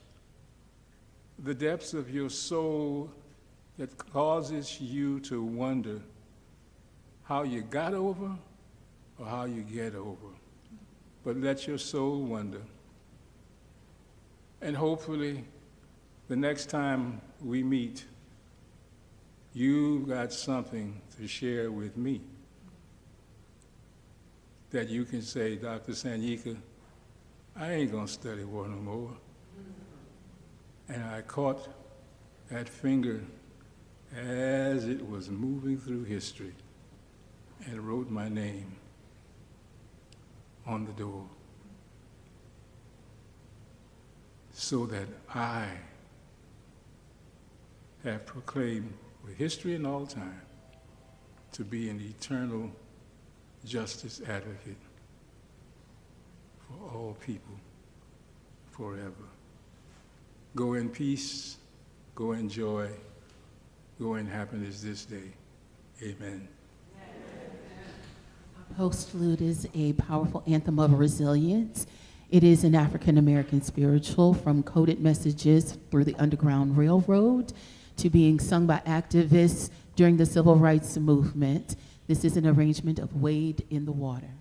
Speaker 7: the depths of your soul that causes you to wonder how you got over or how you get over. But let your soul wonder. And hopefully, the next time we meet, you've got something to share with me that you can say, Dr. Sanyika, I ain't gonna study war no more. And I caught that finger as it was moving through history and wrote my name on the door so that I have proclaimed with history and all time to be an eternal justice advocate for all people forever. Go in peace, go in joy, go in happiness this day. Amen.
Speaker 8: Postlude is a powerful anthem of resilience. It is an African-American spiritual from coded messages through the Underground Railroad to being sung by activists during the Civil Rights Movement. This is an arrangement of Wade in the Water.